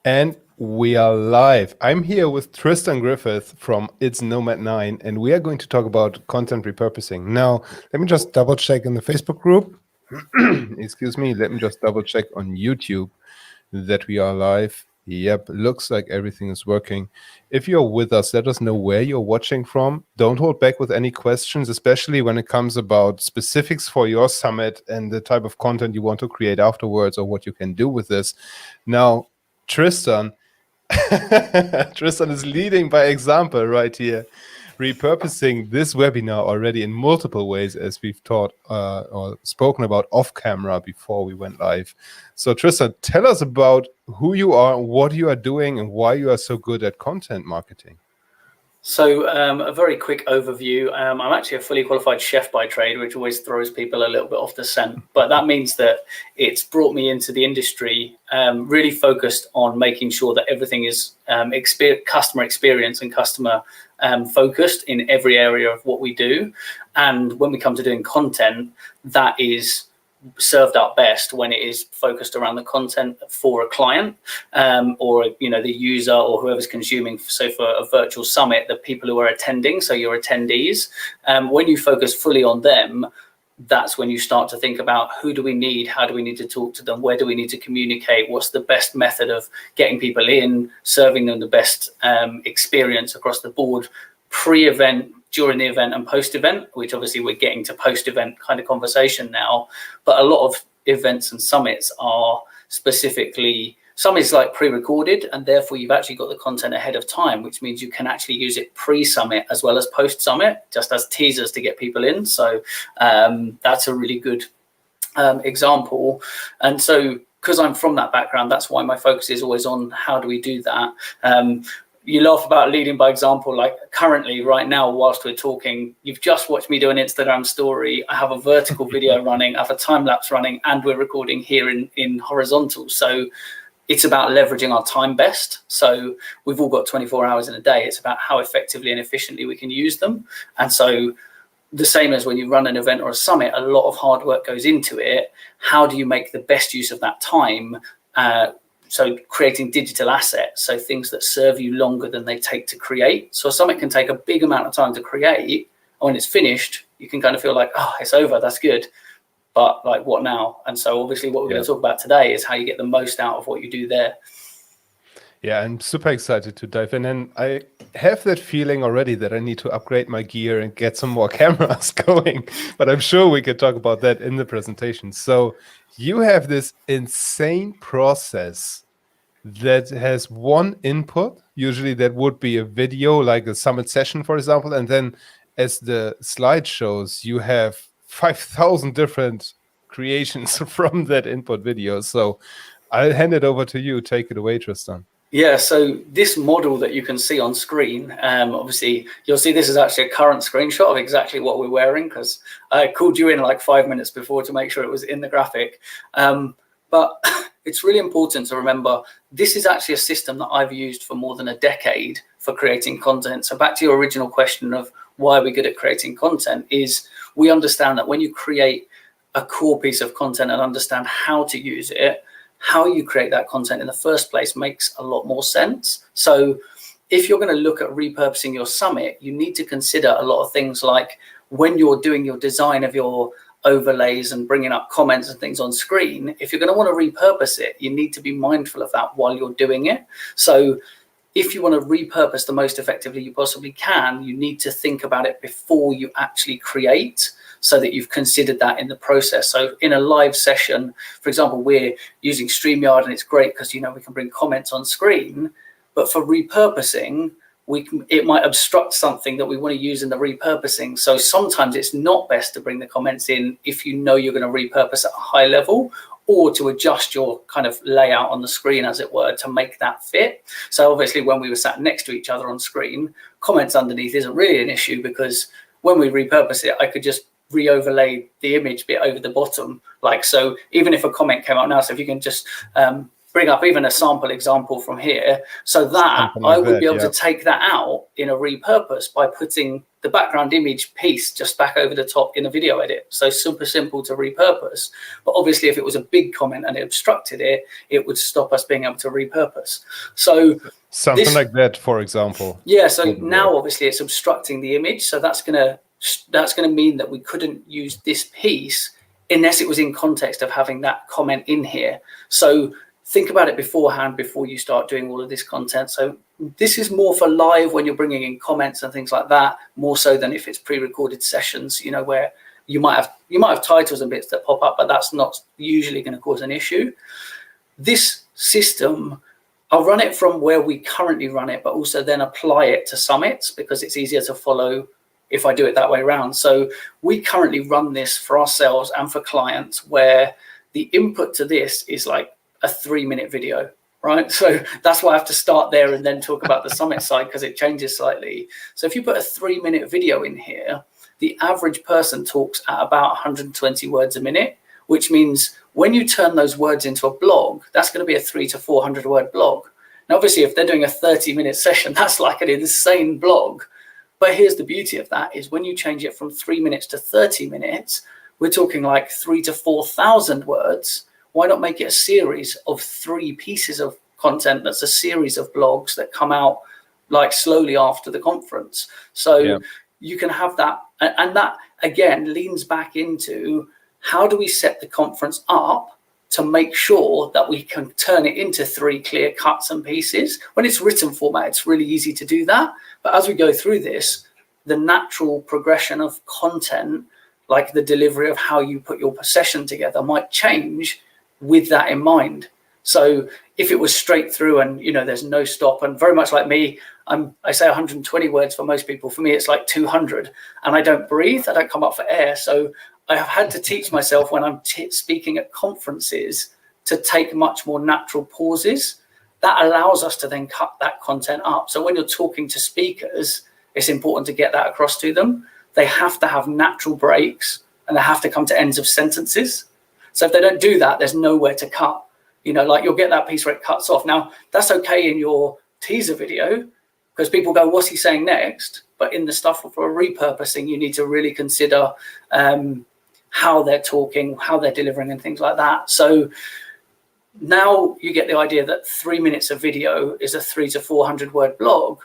And we are live. I'm here with Tristan Griffiths from It's Nomad 9, and we are going to talk about content repurposing. Now, let me just double check in the Facebook group. Excuse me. Let me just double check on YouTube that we are live. Yep, looks like everything is working. If you're with us, let us know where you're watching from. Don't hold back with any questions, especially when it comes about specifics for your summit and the type of content you want to create afterwards or what you can do with this. Now, Tristan, Tristan is leading by example right here, repurposing this webinar already in multiple ways, as we've taught or spoken about off camera before we went live. So Tristan, tell us about who you are, what you are doing, and why you are so good at content marketing. So a very quick overview. I'm actually a fully qualified chef by trade, which always throws people a little bit off the scent. But that means that it's brought me into the industry really focused on making sure that everything is customer experience and customer focused in every area of what we do. And when we come to doing content, that is served up best when it is focused around the content for a client or the user or whoever's consuming. So for a virtual summit, the people who are attending, so your attendees, when you focus fully on them, that's when you start to think about who do we need, how do we need to talk to them, where do we need to communicate, what's the best method of getting people in, serving them the best experience across the board, pre-event, during the event, and post-event, which obviously we're getting to post-event kind of conversation now. But a lot of events and summits are specifically, some is like pre-recorded, and therefore you've actually got the content ahead of time, which means you can actually use it pre-summit as well as post-summit, just as teasers to get people in. So that's a really good example. And so because I'm from that background, that's why my focus is always on how do we do that. You laugh about leading by example. Like currently right now, whilst we're talking, you've just watched me do an Instagram story. I have a vertical video running, I have a time lapse running, and we're recording here in horizontal. So it's about leveraging our time best. So we've all got 24 hours in a day. It's about how effectively and efficiently we can use them. And so the same as when you run an event or a summit, a lot of hard work goes into it. How do you make the best use of that time? So creating digital assets, so things that serve you longer than they take to create. So something can take a big amount of time to create, and when it's finished, you can kind of feel like, oh, it's over, that's good. But like, what now? And so obviously what we're going to talk about today is how you get the most out of what you do there. Yeah, I'm super excited to dive in, and I have that feeling already that I need to upgrade my gear and get some more cameras going, but I'm sure we could talk about that in the presentation. So you have this insane process that has one input, usually that would be a video, like a summit session, for example, and then as the slide shows, you have 5,000 different creations from that input video. So I'll hand it over to you. Take it away, Tristan. Yeah, so this model that you can see on screen, obviously you'll see this is actually a current screenshot of exactly what we're wearing, because I called you in like 5 minutes before to make sure it was in the graphic. But it's really important to remember, this is actually a system that I've used for more than a decade for creating content. So back to your original question of why are we good at creating content, is we understand that when you create a core piece of content and understand how to use it, how you create that content in the first place makes a lot more sense. So if you're going to look at repurposing your summit, you need to consider a lot of things, like when you're doing your design of your overlays and bringing up comments and things on screen, if you're going to want to repurpose it, you need to be mindful of that while you're doing it. So if you want to repurpose the most effectively you possibly can, you need to think about it before you actually create, so that you've considered that in the process. So in a live session, for example, we're using StreamYard, and it's great because, we can bring comments on screen, but for repurposing, it might obstruct something that we want to use in the repurposing. So sometimes it's not best to bring the comments in if you know you're going to repurpose at a high level, or to adjust your kind of layout on the screen, as it were, to make that fit. So obviously when we were sat next to each other on screen, comments underneath isn't really an issue, because when we repurpose it, I could just re-overlay the image bit over the bottom. Like, so even if a comment came out now, so if you can just bring up even a sample example from here, so that Something like I would that, be able yeah. to take that out in a repurpose by putting the background image piece just back over the top in a video edit. So super simple to repurpose. But obviously, if it was a big comment and it obstructed it, it would stop us being able to repurpose. So something like that, for example. Yeah. So now obviously it's obstructing the image. So that's gonna mean that we couldn't use this piece unless it was in context of having that comment in here. So think about it beforehand before you start doing all of this content. So this is more for live when you're bringing in comments and things like that, more so than if it's pre-recorded sessions, you know, where you might have titles and bits that pop up, but that's not usually going to cause an issue. This system, I'll run it from where we currently run it, but also then apply it to summits because it's easier to follow if I do it that way around. So we currently run this for ourselves and for clients where the input to this is like a 3-minute video, right? So that's why I have to start there and then talk about the summit side because it changes slightly. So if you put a 3-minute video in here, the average person talks at about 120 words a minute, which means when you turn those words into a blog, that's going to be a 300 to 400 word blog. Now, obviously, if they're doing a 30-minute session, that's like an insane blog. But here's the beauty of that is when you change it from 3 minutes to 30 minutes, we're talking like 3,000 to 4,000 words. Why not make it a series of 3 pieces of content that's a series of blogs that come out like slowly after the conference? So you can have that. And that, again, leans back into how do we set the conference up to make sure that we can turn it into 3 clear cuts and pieces. When it's written format, it's really easy to do that. But as we go through this, the natural progression of content, like the delivery of how you put your session together, might change with that in mind. So if it was straight through and, you know, there's no stop, and very much like me, I say 120 words for most people. For me, it's like 200, and I don't breathe. I don't come up for air. So I have had to teach myself when I'm speaking at conferences to take much more natural pauses. That allows us to then cut that content up. So when you're talking to speakers, it's important to get that across to them. They have to have natural breaks and they have to come to ends of sentences. So if they don't do that, there's nowhere to cut. You know, like you'll get that piece where it cuts off. Now, that's okay in your teaser video because people go, what's he saying next? But in the stuff for repurposing, you need to really consider how they're talking, how they're delivering and things like that. So now you get the idea that 3 minutes of video is a 300 to 400 word blog.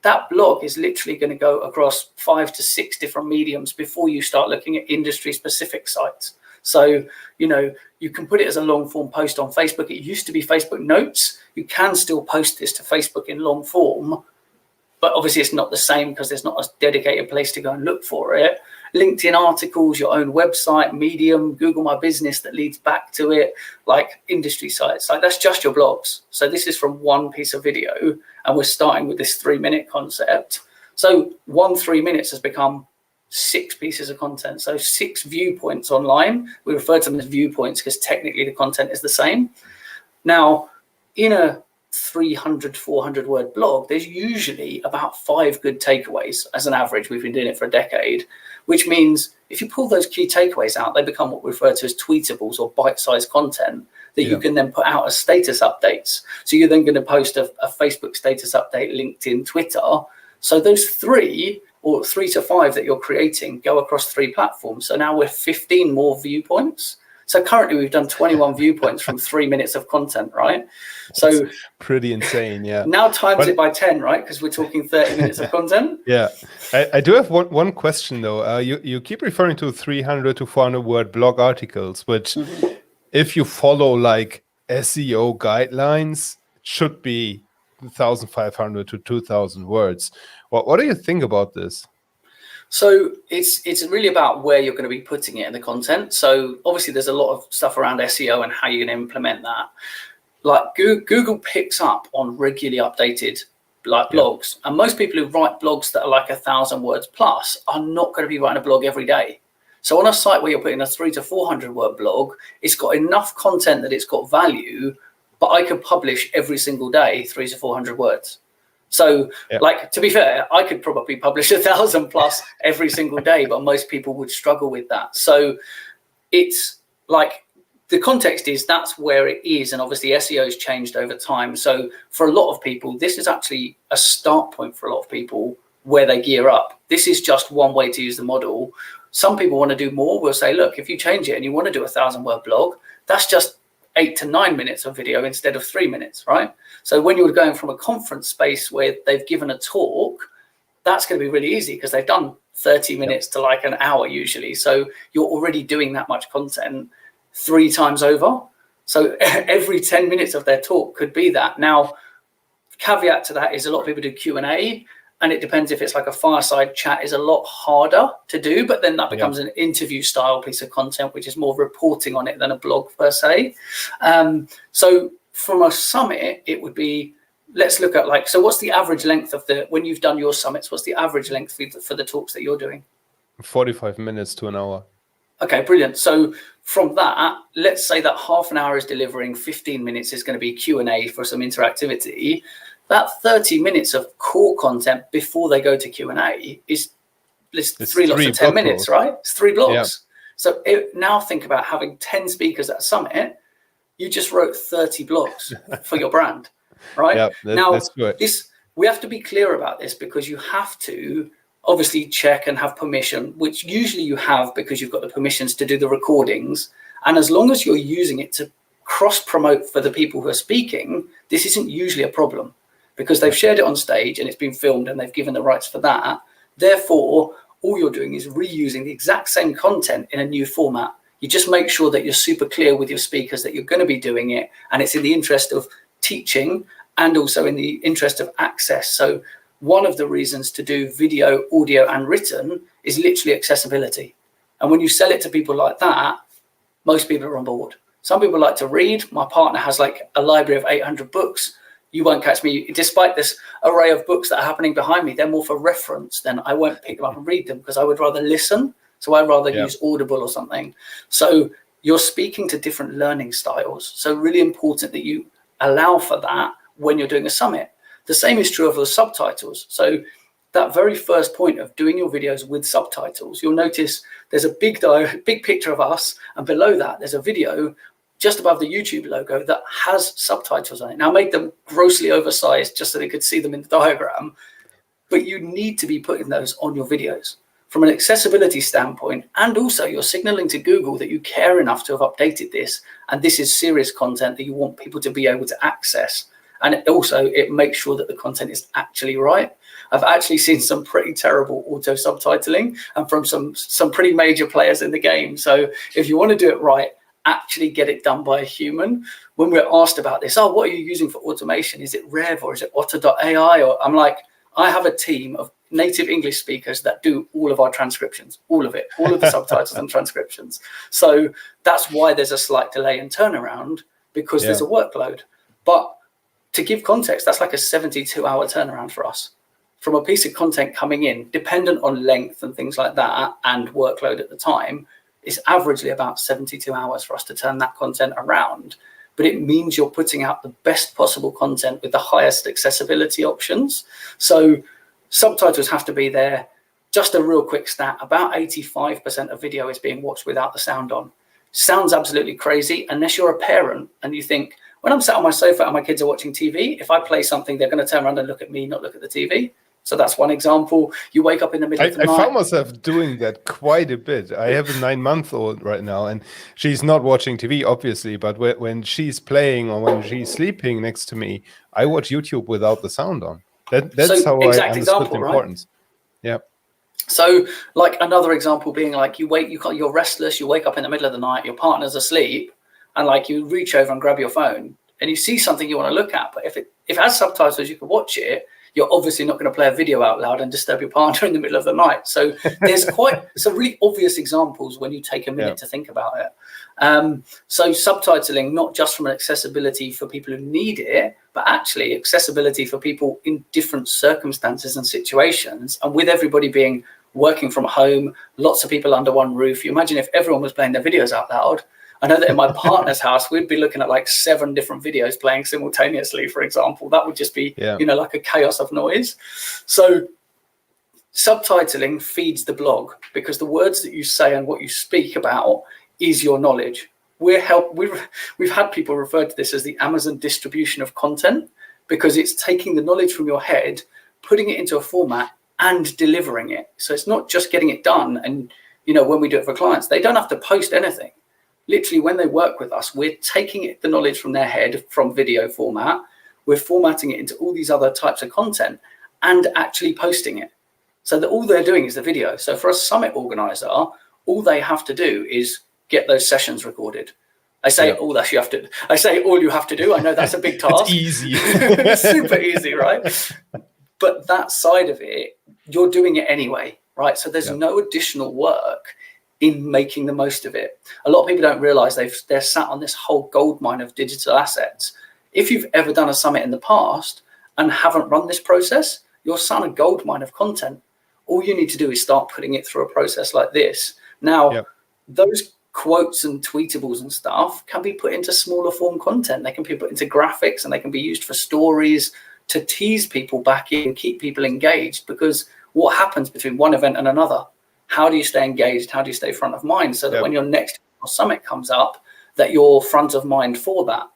That blog is literally going to go across 5 to 6 different mediums before you start looking at industry specific sites. So, you know, you can put it as a long form post on Facebook. It used to be Facebook Notes. You can still post this to Facebook in long form, but obviously it's not the same because there's not a dedicated place to go and look for it. LinkedIn articles, your own website, Medium, Google My Business that leads back to it, like industry sites. Like that's just your blogs. So this is from one piece of video and we're starting with this 3-minute concept. So 3 minutes has become 6 pieces of content. So 6 viewpoints online. We refer to them as viewpoints because technically the content is the same. Now, in a 300, 400 word blog, there's usually about 5 good takeaways as an average. We've been doing it for a decade, which means if you pull those key takeaways out, they become what we refer to as tweetables or bite-sized content that you can then put out as status updates. So you're then going to post a Facebook status update, LinkedIn, Twitter. So those 3 or 3 to 5 that you're creating go across 3 platforms. So now we're 15 more viewpoints. So currently we've done 21 viewpoints from 3 minutes of content, right? So that's pretty insane, yeah. Now times it by 10, right? Because we're talking 30 minutes of content. Yeah. I do have one question though. You keep referring to 300 to 400 word blog articles, which if you follow like SEO guidelines, should be 1,500 to 2,000 words. What do you think about this? So it's really about where you're going to be putting it in the content. So obviously there's a lot of stuff around SEO and how you're going to implement that. Like Google picks up on regularly updated blogs, and most people who write blogs that are like 1,000 words plus are not going to be writing a blog every day. So on a site where you're putting a 300 to 400 word blog, it's got enough content that it's got value, but I could publish every single day 300 to 400 words. So like, to be fair, I could probably publish 1,000 plus every single day, but most people would struggle with that. So it's like the context is that's where it is. And obviously SEO has changed over time. So for a lot of people, this is actually a start point for a lot of people where they gear up. This is just one way to use the model. Some people want to do more. We'll say, look, if you change it and you want to do a 1,000-word blog, that's just 8 to 9 minutes of video instead of 3 minutes, right? So when you're going from a conference space where they've given a talk, that's going to be really easy because they've done 30 minutes to like an hour usually. So you're already doing that much content 3 times over. So every 10 minutes of their talk could be that. Now, caveat to that is a lot of people do Q&A, and it depends if it's like a fireside chat is a lot harder to do, but then that becomes an interview style piece of content, which is more reporting on it than a blog per se. So from a summit, it would be, let's look at like, so what's the average length of when you've done your summits, what's the average length for the talks that you're doing? 45 minutes to an hour. Okay, brilliant. So from that, let's say that half an hour is delivering, 15 minutes is going to be Q&A for some interactivity. That 30 minutes of core content before they go to Q&A is 3 lots of 10 minutes, right? It's 3 blocks. Yeah. So now think about having 10 speakers at a summit. You just wrote 30 blocks for your brand, right? Yeah, that's good. We have to be clear about this because you have to obviously check and have permission, which usually you have because you've got the permissions to do the recordings. And as long as you're using it to cross-promote for the people who are speaking, this isn't usually a problem because they've shared it on stage and it's been filmed and they've given the rights for that. Therefore, all you're doing is reusing the exact same content in a new format. You just make sure that you're super clear with your speakers that you're going to be doing it, and it's in the interest of teaching and also in the interest of access. So one of the reasons to do video, audio, and written is literally accessibility. And when you sell it to people like that, most people are on board. Some people like to read. My partner has like a library of 800 books. You won't catch me, despite this array of books that are happening behind me, they're more for reference. Then I won't pick them up and read them because I would rather listen. So I'd rather use Audible or something. So you're speaking to different learning styles. So really important that you allow for that when you're doing a summit. The same is true of the subtitles. So that very first point of doing your videos with subtitles, you'll notice there's a big picture of us, and below that there's a video just above the YouTube logo that has subtitles on it. Now I made them grossly oversized just so they could see them in the diagram, but you need to be putting those on your videos from an accessibility standpoint, and also you're signaling to Google that you care enough to have updated this, and this is serious content that you want people to be able to access. And also it makes sure that the content is actually right. I've actually seen some pretty terrible auto subtitling and from some pretty major players in the game. So if you want to do it right, actually get it done by a human. When we're asked about this, what are you using for automation? Is it Rev or is it Otter.ai? Or I'm like, I have a team of native English speakers that do all of our transcriptions, all of it, all of the subtitles and transcriptions. So that's why there's a slight delay in turnaround, because there's a workload. But to give context, that's like a 72-hour turnaround for us. From a piece of content coming in, dependent on length and things like that and workload at the time, it's averagely about 72 hours for us to turn that content around. But it means you're putting out the best possible content with the highest accessibility options. So subtitles have to be there. Just a real quick stat, about 85% of video is being watched without the sound on. Sounds absolutely crazy unless you're a parent and you think, when I'm sat on my sofa and my kids are watching TV, if I play something, they're going to turn around and look at me, not look at the TV. So that's one example. You wake up in the middle of the night. I found myself doing that quite a bit. I have a 9-month-old right now, and she's not watching TV, obviously, but when she's playing or when she's sleeping next to me, I watch YouTube without the sound on. That's how I understood the importance. Right? Yeah. So like another example being like you're restless, you wake up in the middle of the night, your partner's asleep, and like you reach over and grab your phone and you see something you want to look at. But if it has subtitles, you can watch it. You're obviously not going to play a video out loud and disturb your partner in the middle of the night. So there's some really obvious examples when you take a minute to think about it. So subtitling, not just from an accessibility for people who need it, but actually accessibility for people in different circumstances and situations. And with everybody being working from home, lots of people under one roof, you imagine if everyone was playing their videos out loud. I know that in my partner's house, we'd be looking at like 7 different videos playing simultaneously, for example. That would just be, like a chaos of noise. So subtitling feeds the blog because the words that you say and what you speak about is your knowledge. we've had people refer to this as the Amazon distribution of content, because it's taking the knowledge from your head, putting it into a format and delivering it. So it's not just getting it done. And, when we do it for clients, they don't have to post anything. Literally, when they work with us, we're taking the knowledge from their head from video format, we're formatting it into all these other types of content and actually posting it. So that all they're doing is the video. So for a summit organizer, all they have to do is get those sessions recorded. I say all you have to do. I know that's a big task. It's easy. Super easy, right? But that side of it, you're doing it anyway, right? So there's no additional work in making the most of it. A lot of people don't realize they're sat on this whole goldmine of digital assets. If you've ever done a summit in the past and haven't run this process, you're sat on a goldmine of content. All you need to do is start putting it through a process like this. Now, those quotes and tweetables and stuff can be put into smaller form content. They can be put into graphics, and they can be used for stories to tease people back in, keep people engaged. Because what happens between one event and another? How do you stay engaged? How do you stay front of mind so that when your next summit comes up, that you're front of mind for that?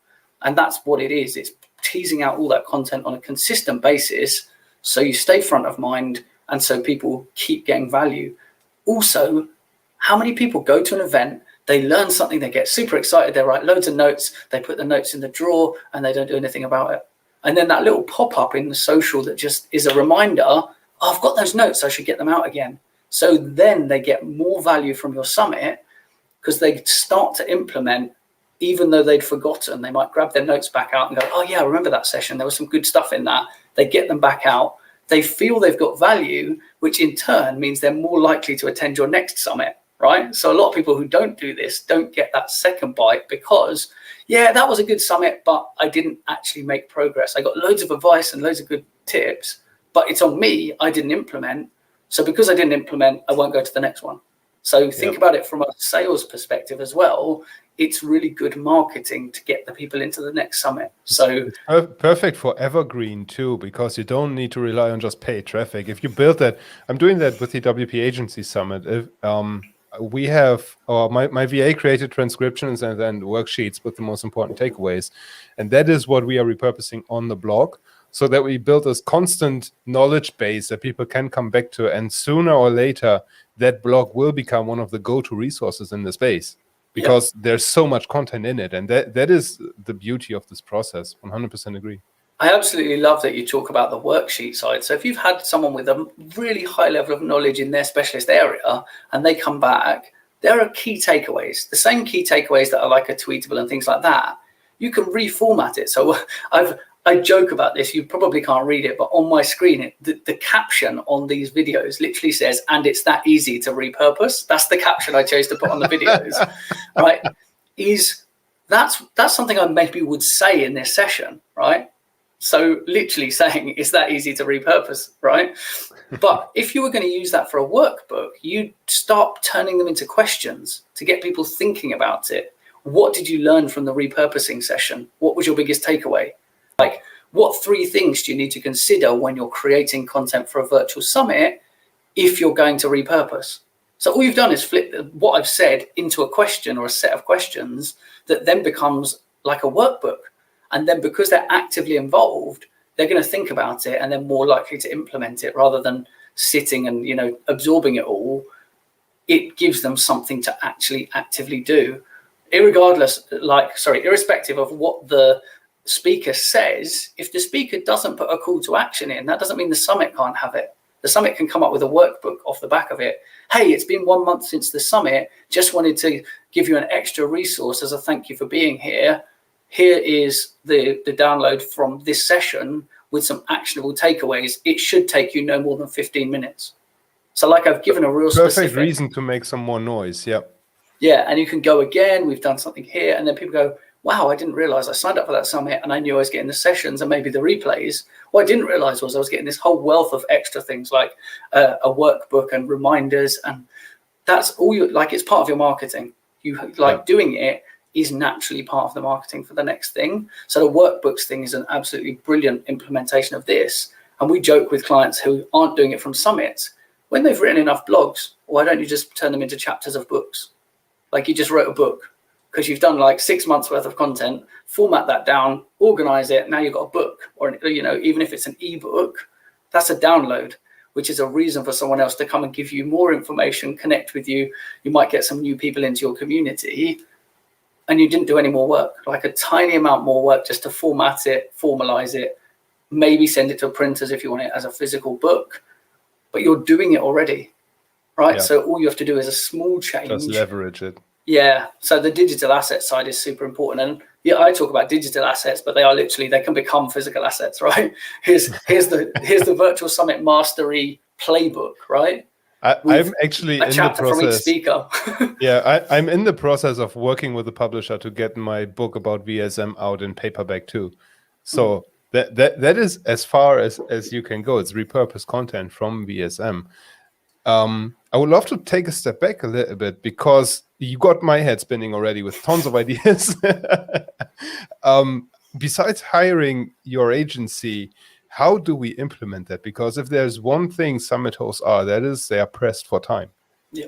And that's what it is. It's teasing out all that content on a consistent basis so you stay front of mind and so people keep getting value. Also, how many people go to an event, they learn something, they get super excited, they write loads of notes, they put the notes in the drawer and they don't do anything about it. And then that little pop-up in the social that just is a reminder, oh, I've got those notes, I should get them out again. So then they get more value from your summit because they start to implement, even though they'd forgotten. They might grab their notes back out and go, oh yeah, I remember that session. There was some good stuff in that. They get them back out. They feel they've got value, which in turn means they're more likely to attend your next summit, right? So a lot of people who don't do this don't get that second bite because, yeah, that was a good summit, but I didn't actually make progress. I got loads of advice and loads of good tips, but it's on me. I didn't implement. So because I didn't implement, I won't go to the next one. So think about it from a sales perspective as well. It's really good marketing to get the people into the next summit. So it's perfect for evergreen too, because you don't need to rely on just paid traffic. If you build that, I'm doing that with the WP Agency Summit. If, we have my VA created transcriptions and then worksheets with the most important takeaways, and that is what we are repurposing on the blog, so that we build this constant knowledge base that people can come back to, and sooner or later that blog will become one of the go-to resources in the space. Because there's so much content in it. And that is the beauty of this process. 100% agree. I absolutely love that you talk about the worksheet side. So if you've had someone with a really high level of knowledge in their specialist area and they come back, there are key takeaways, the same key takeaways that are like a tweetable and things like that. You can reformat it. So I joke about this. You probably can't read it, but on my screen, the caption on these videos literally says, and it's that easy to repurpose. That's the caption I chose to put on the videos, right? That's something I maybe would say in this session, right? So literally saying it's that easy to repurpose, right? But if you were going to use that for a workbook, you'd start turning them into questions to get people thinking about it. What did you learn from the repurposing session? What was your biggest takeaway? Like, what 3 things do you need to consider when you're creating content for a virtual summit if you're going to repurpose? So all you've done is flip what I've said into a question or a set of questions that then becomes like a workbook. And then because they're actively involved, they're going to think about it and they're more likely to implement it rather than sitting and, absorbing it all. It gives them something to actually actively do, irrespective of what the speaker says. If the speaker doesn't put a call to action in, that doesn't mean the summit can't have it. The summit can come up with a workbook off the back of it. Hey, it's been 1 month since the summit. Just wanted to give you an extra resource as a thank you for being here. Here is the download from this session with some actionable takeaways. It should take you no more than 15 minutes. So like I've given a real perfect reason to make some more noise. Yeah. Yeah. And you can go again. We've done something here. And then people go, wow, I didn't realize I signed up for that summit and I knew I was getting the sessions and maybe the replays. What I didn't realize was I was getting this whole wealth of extra things like a workbook and reminders. And that's all it's part of your marketing. Doing it is naturally part of the marketing for the next thing. So the workbooks thing is an absolutely brilliant implementation of this. And we joke with clients who aren't doing it from summits, when they've written enough blogs, why don't you just turn them into chapters of books? Like you just wrote a book. because you've done like 6 months worth of content, format that down, organize it. Now you've got a book, or, you know, even if it's an ebook, that's a download, which is a reason for someone else to come and give you more information, connect with you. You might get some new people into your community, and you didn't do any more work, like a tiny amount more work just to format it, formalize it, maybe send it to printers if you want it as a physical book, but you're doing it already, right? Yeah. So all you have to do is a small change. Just leverage it. Yeah. So the digital asset side is super important. And yeah, I talk about digital assets, but they can become physical assets, right? Here's the Virtual Summit Mastery Playbook, right? I'm actually a chapter from each speaker. Yeah, I'm in the process of working with a publisher to get my book about VSM out in paperback too. So that is as far as you can go. It's repurposed content from VSM. I would love to take a step back a little bit, because you got my head spinning already with tons of ideas. Besides hiring your agency, how do we implement that? Because if there's one thing summit hosts are, that is they are pressed for time. Yeah.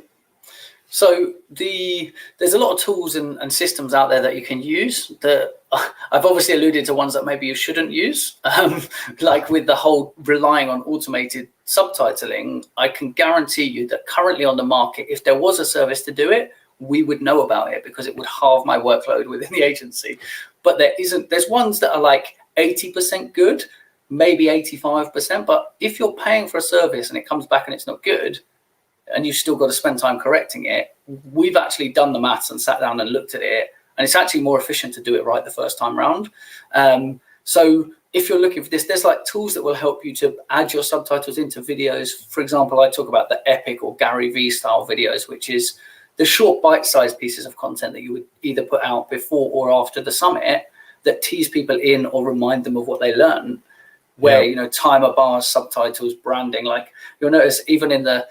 So there's a lot of tools and systems out there that you can use. That I've obviously alluded to ones that maybe you shouldn't use, like with the whole relying on automated subtitling. I can guarantee you that currently on the market, if there was a service to do it, we would know about it, because it would halve my workload within the agency. But there isn't. There's ones that are like 80% good, maybe 85%. But if you're paying for a service and it comes back and it's not good, and you've still got to spend time correcting it, we've actually done the maths and sat down and looked at it, and it's actually more efficient to do it right the first time round. So if you're looking for this, there's like tools that will help you to add your subtitles into videos. For example, I talk about the Epic or Gary Vee style videos, which is the short bite-sized pieces of content that you would either put out before or after the summit that tease people in or remind them of what they learned, where, you know, timer bars, subtitles, branding. Like you'll notice even in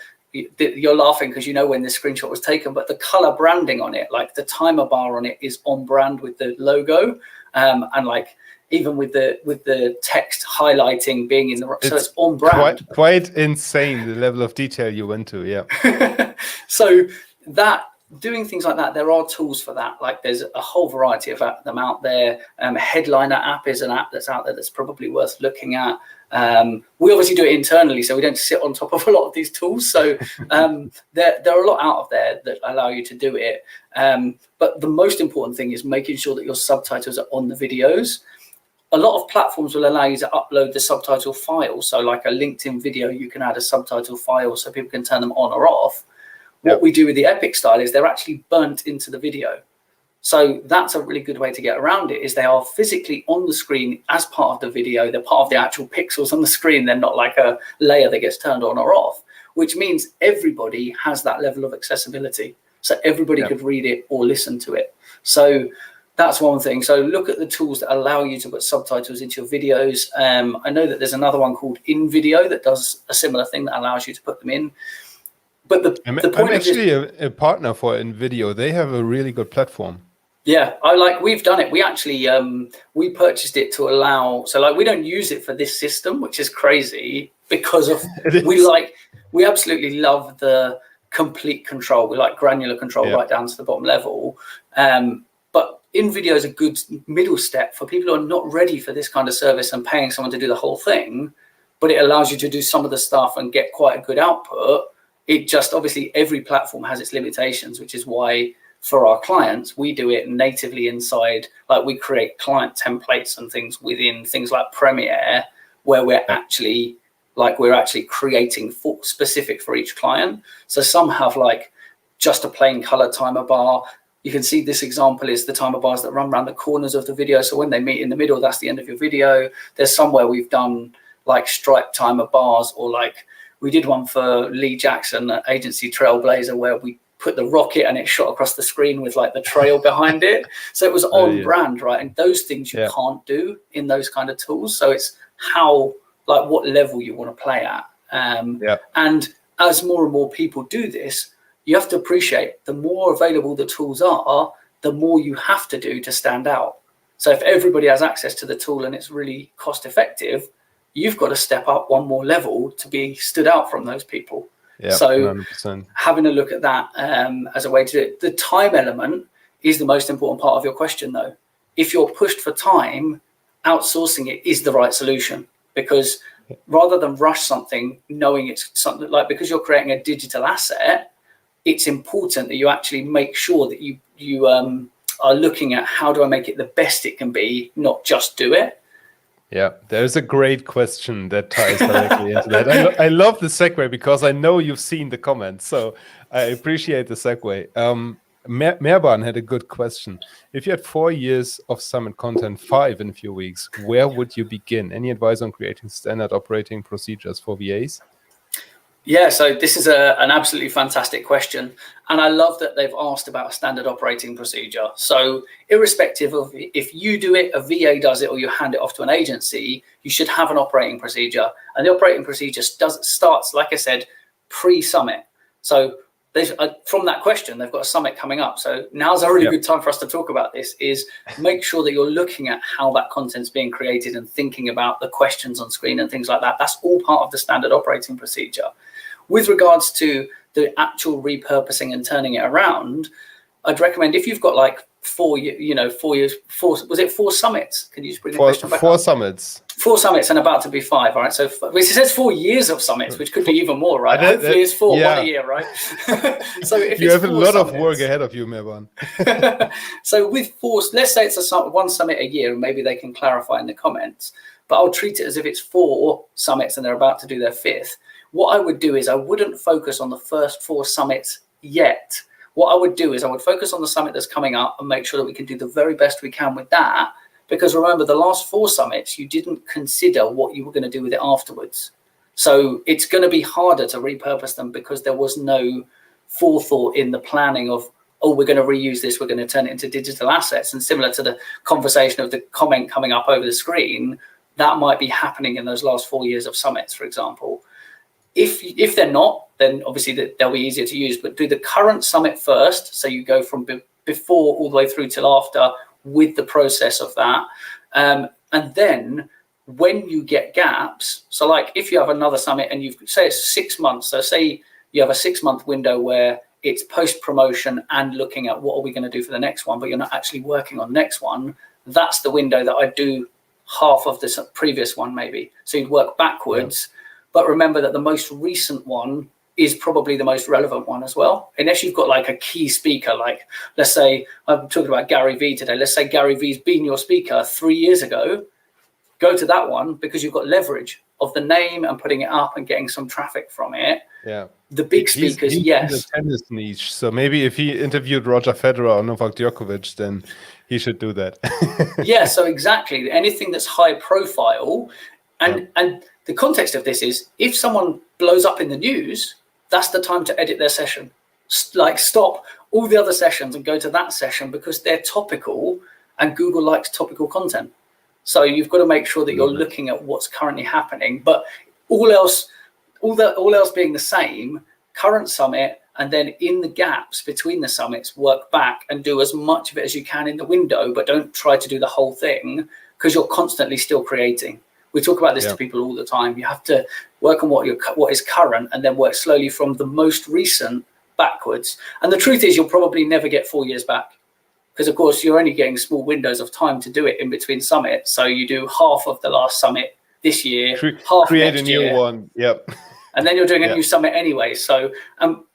you're laughing because you know when this screenshot was taken, but the color branding on it, like the timer bar on it, is on brand with the logo, and like even with the text highlighting being in the, so it's on brand. Quite insane the level of detail you went to. Yeah. So that doing things like that, there are tools for that. Like there's a whole variety of them out there. Headliner app is an app that's out there that's probably worth looking at. We obviously do it internally, so we don't sit on top of a lot of these tools. So there are a lot out of there that allow you to do it. But the most important thing is making sure that your subtitles are on the videos. A lot of platforms will allow you to upload the subtitle file. So like a LinkedIn video, you can add a subtitle file so people can turn them on or off. What we do with the Epic style is they're actually burnt into the video. So that's a really good way to get around it, is they are physically on the screen as part of the video. They're part of the actual pixels on the screen. They're not like a layer that gets turned on or off, which means everybody has that level of accessibility. So everybody could read it or listen to it. So that's one thing. So look at the tools that allow you to put subtitles into your videos. I know that there's another one called InVideo that does a similar thing that allows you to put them in. But the point I'm actually a partner for InVideo. They have a really good platform. Yeah, we've done it. We actually we purchased it to allow, so like we don't use it for this system, which is crazy because of we absolutely love the complete control. We like granular control right down to the bottom level. But InVideo is a good middle step for people who are not ready for this kind of service and paying someone to do the whole thing, but it allows you to do some of the stuff and get quite a good output. It just, obviously every platform has its limitations, which is why for our clients, we do it natively inside, like we create client templates and things within things like Premiere, where we're actually creating specific for each client. So some have like just a plain color timer bar. You can see this example is the timer bars that run around the corners of the video. So when they meet in the middle, that's the end of your video. There's somewhere we've done like striped timer bars, or like we did one for Lee Jackson at Agency Trailblazer where we put the rocket and it shot across the screen with like the trail behind it. So it was on brand, right? And those things you can't do in those kind of tools. So it's what level you want to play at. And as more and more people do this, you have to appreciate the more available the tools are, the more you have to do to stand out. So if everybody has access to the tool and it's really cost effective, you've got to step up one more level to be stood out from those people. So 100%. Having a look at that as a way to do it. The time element is the most important part of your question, though. If you're pushed for time, outsourcing it is the right solution, because rather than rush something, knowing it's something like, because you're creating a digital asset, it's important that you actually make sure that you are looking at how do I make it the best it can be, not just do it. Yeah, there's a great question that ties directly into that. I love the segue because I know you've seen the comments, so I appreciate the segue. Merban had a good question. If you had 4 years of summit content, 5 in a few weeks, where would you begin? Any advice on creating standard operating procedures for VAs? Yeah, so this is an absolutely fantastic question. And I love that they've asked about a standard operating procedure. So irrespective of if you do it, a VA does it, or you hand it off to an agency, you should have an operating procedure. And the operating procedure starts, like I said, pre-summit. So from that question, they've got a summit coming up. So now's a really good time for us to talk about this, is make sure that you're looking at how that content's being created and thinking about the questions on screen and things like that. That's all part of the standard operating procedure. With regards to the actual repurposing and turning it around, I'd recommend, if you've got like 4 years, was it 4 summits? Can you just bring the question back 4 up? summits. 4 summits and about to be 5, all right? So it says 4 years of summits, which could be even more, right? Hopefully it's 4, 1 a year, right? So if you it's have a lot of work ahead of you, Merban. So with 4, let's say it's one summit a year, and maybe they can clarify in the comments, but I'll treat it as if it's 4 summits and they're about to do their 5th. What I would do is I wouldn't focus on the first 4 summits yet. What I would do is I would focus on the summit that's coming up and make sure that we can do the very best we can with that. Because remember, the last 4 summits, you didn't consider what you were going to do with it afterwards. So it's going to be harder to repurpose them because there was no forethought in the planning of, oh, we're going to reuse this, we're going to turn it into digital assets. And similar to the conversation of the comment coming up over the screen, that might be happening in those last 4 years of summits, for example. If they're not, then obviously they'll be easier to use, but do the current summit first. So you go from before all the way through till after with the process of that. And then when you get gaps, so like if you have another summit and say it's 6 months, so say you have a 6-month window where it's post-promotion and looking at what are we going to do for the next one, but you're not actually working on the next one, that's the window that I'd do half of the previous one maybe. So you'd work backwards. Yeah. But remember that the most recent one is probably the most relevant one as well. Unless you've got like a key speaker, like let's say I'm talking about Gary Vee today. Let's say Gary Vee's been your speaker 3 years ago. Go to that one because you've got leverage of the name and putting it up and getting some traffic from it. Yeah. The big speakers, he's yes. in the tennis niche. So maybe if he interviewed Roger Federer or Novak Djokovic, then he should do that. Yeah, so exactly. Anything that's high profile. And the context of this is if someone blows up in the news, that's the time to edit their session. Like stop all the other sessions and go to that session because they're topical and Google likes topical content. So you've got to make sure that you're looking at what's currently happening. But all else being the same, current summit, and then in the gaps between the summits, work back and do as much of it as you can in the window, but don't try to do the whole thing because you're constantly still creating. We talk about this to people all the time. You have to work on what is current and then work slowly from the most recent backwards. And the truth is you'll probably never get 4 years back because, of course, you're only getting small windows of time to do it in between summits. So you do half of the last summit this year, half create next a new year, one. Yep. And then you're doing a new summit anyway. So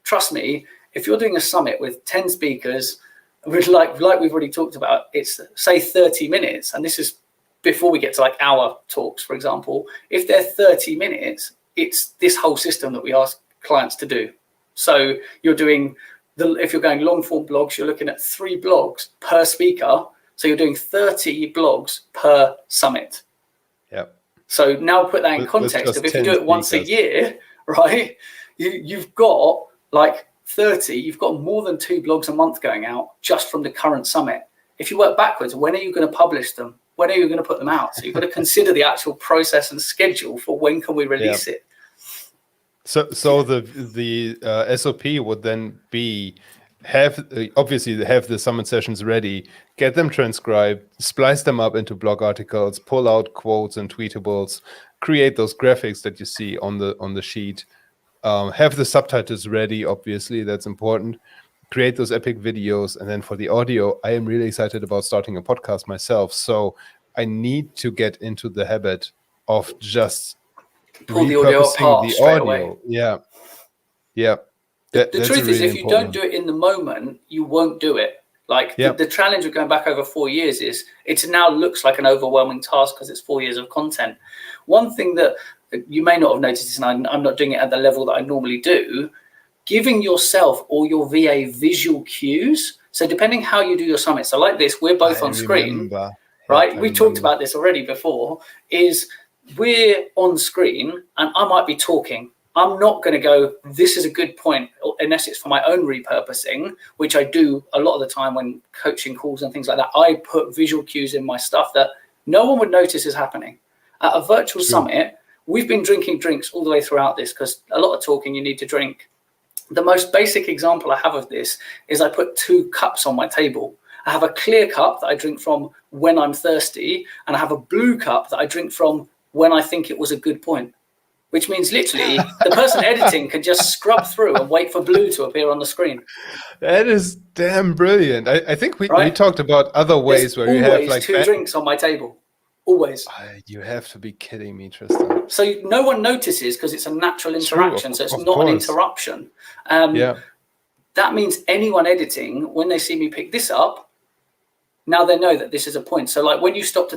trust me, if you're doing a summit with 10 speakers, like we've already talked about, it's say 30 minutes. And this is before we get to like our talks, for example. If they're 30 minutes, it's this whole system that we ask clients to do. So you're doing if you're going long form blogs, you're looking at 3 blogs per speaker. So you're doing 30 blogs per summit. Yep. So now put that in context of if you do it once a year, right? You've got like 30, you've got more than 2 blogs a month going out just from the current summit. If you work backwards, when are you going to publish them? When are you going to put them out? So you've got to consider the actual process and schedule for when can we release it. So the SOP would then be obviously have the summit sessions ready, get them transcribed, splice them up into blog articles, pull out quotes and tweetables, create those graphics that you see on the sheet, have the subtitles ready. Obviously, that's important. create those epic videos. And then for the audio, I am really excited about starting a podcast myself. So I need to get into the habit of just pull the audio apart straight away. Yeah. The truth is, if you don't do it in the moment, you won't do it. Like the challenge of going back over 4 years is it now looks like an overwhelming task because it's 4 years of content. One thing that you may not have noticed, and I'm not doing it at the level that I normally do, giving yourself or your VA visual cues. So depending how you do your summit, so like this, we're both on screen, right? We talked about this already before, is we're on screen and I might be talking. I'm not going to go, this is a good point, unless it's for my own repurposing, which I do a lot of the time when coaching calls and things like that. I put visual cues in my stuff that no one would notice is happening. At a virtual summit, we've been drinking drinks all the way throughout this because a lot of talking you need to drink. The most basic example I have of this is I put 2 cups on my table. I have a clear cup that I drink from when I'm thirsty, and I have a blue cup that I drink from when I think it was a good point. Which means literally the person editing can just scrub through and wait for blue to appear on the screen. That is damn brilliant. I think we talked about other ways where you have like 2 drinks on my table. Always. You have to be kidding me, Tristan. So no one notices because it's a natural interaction. So it's not an interruption. That means anyone editing, when they see me pick this up, now they know that this is a point. So like when you start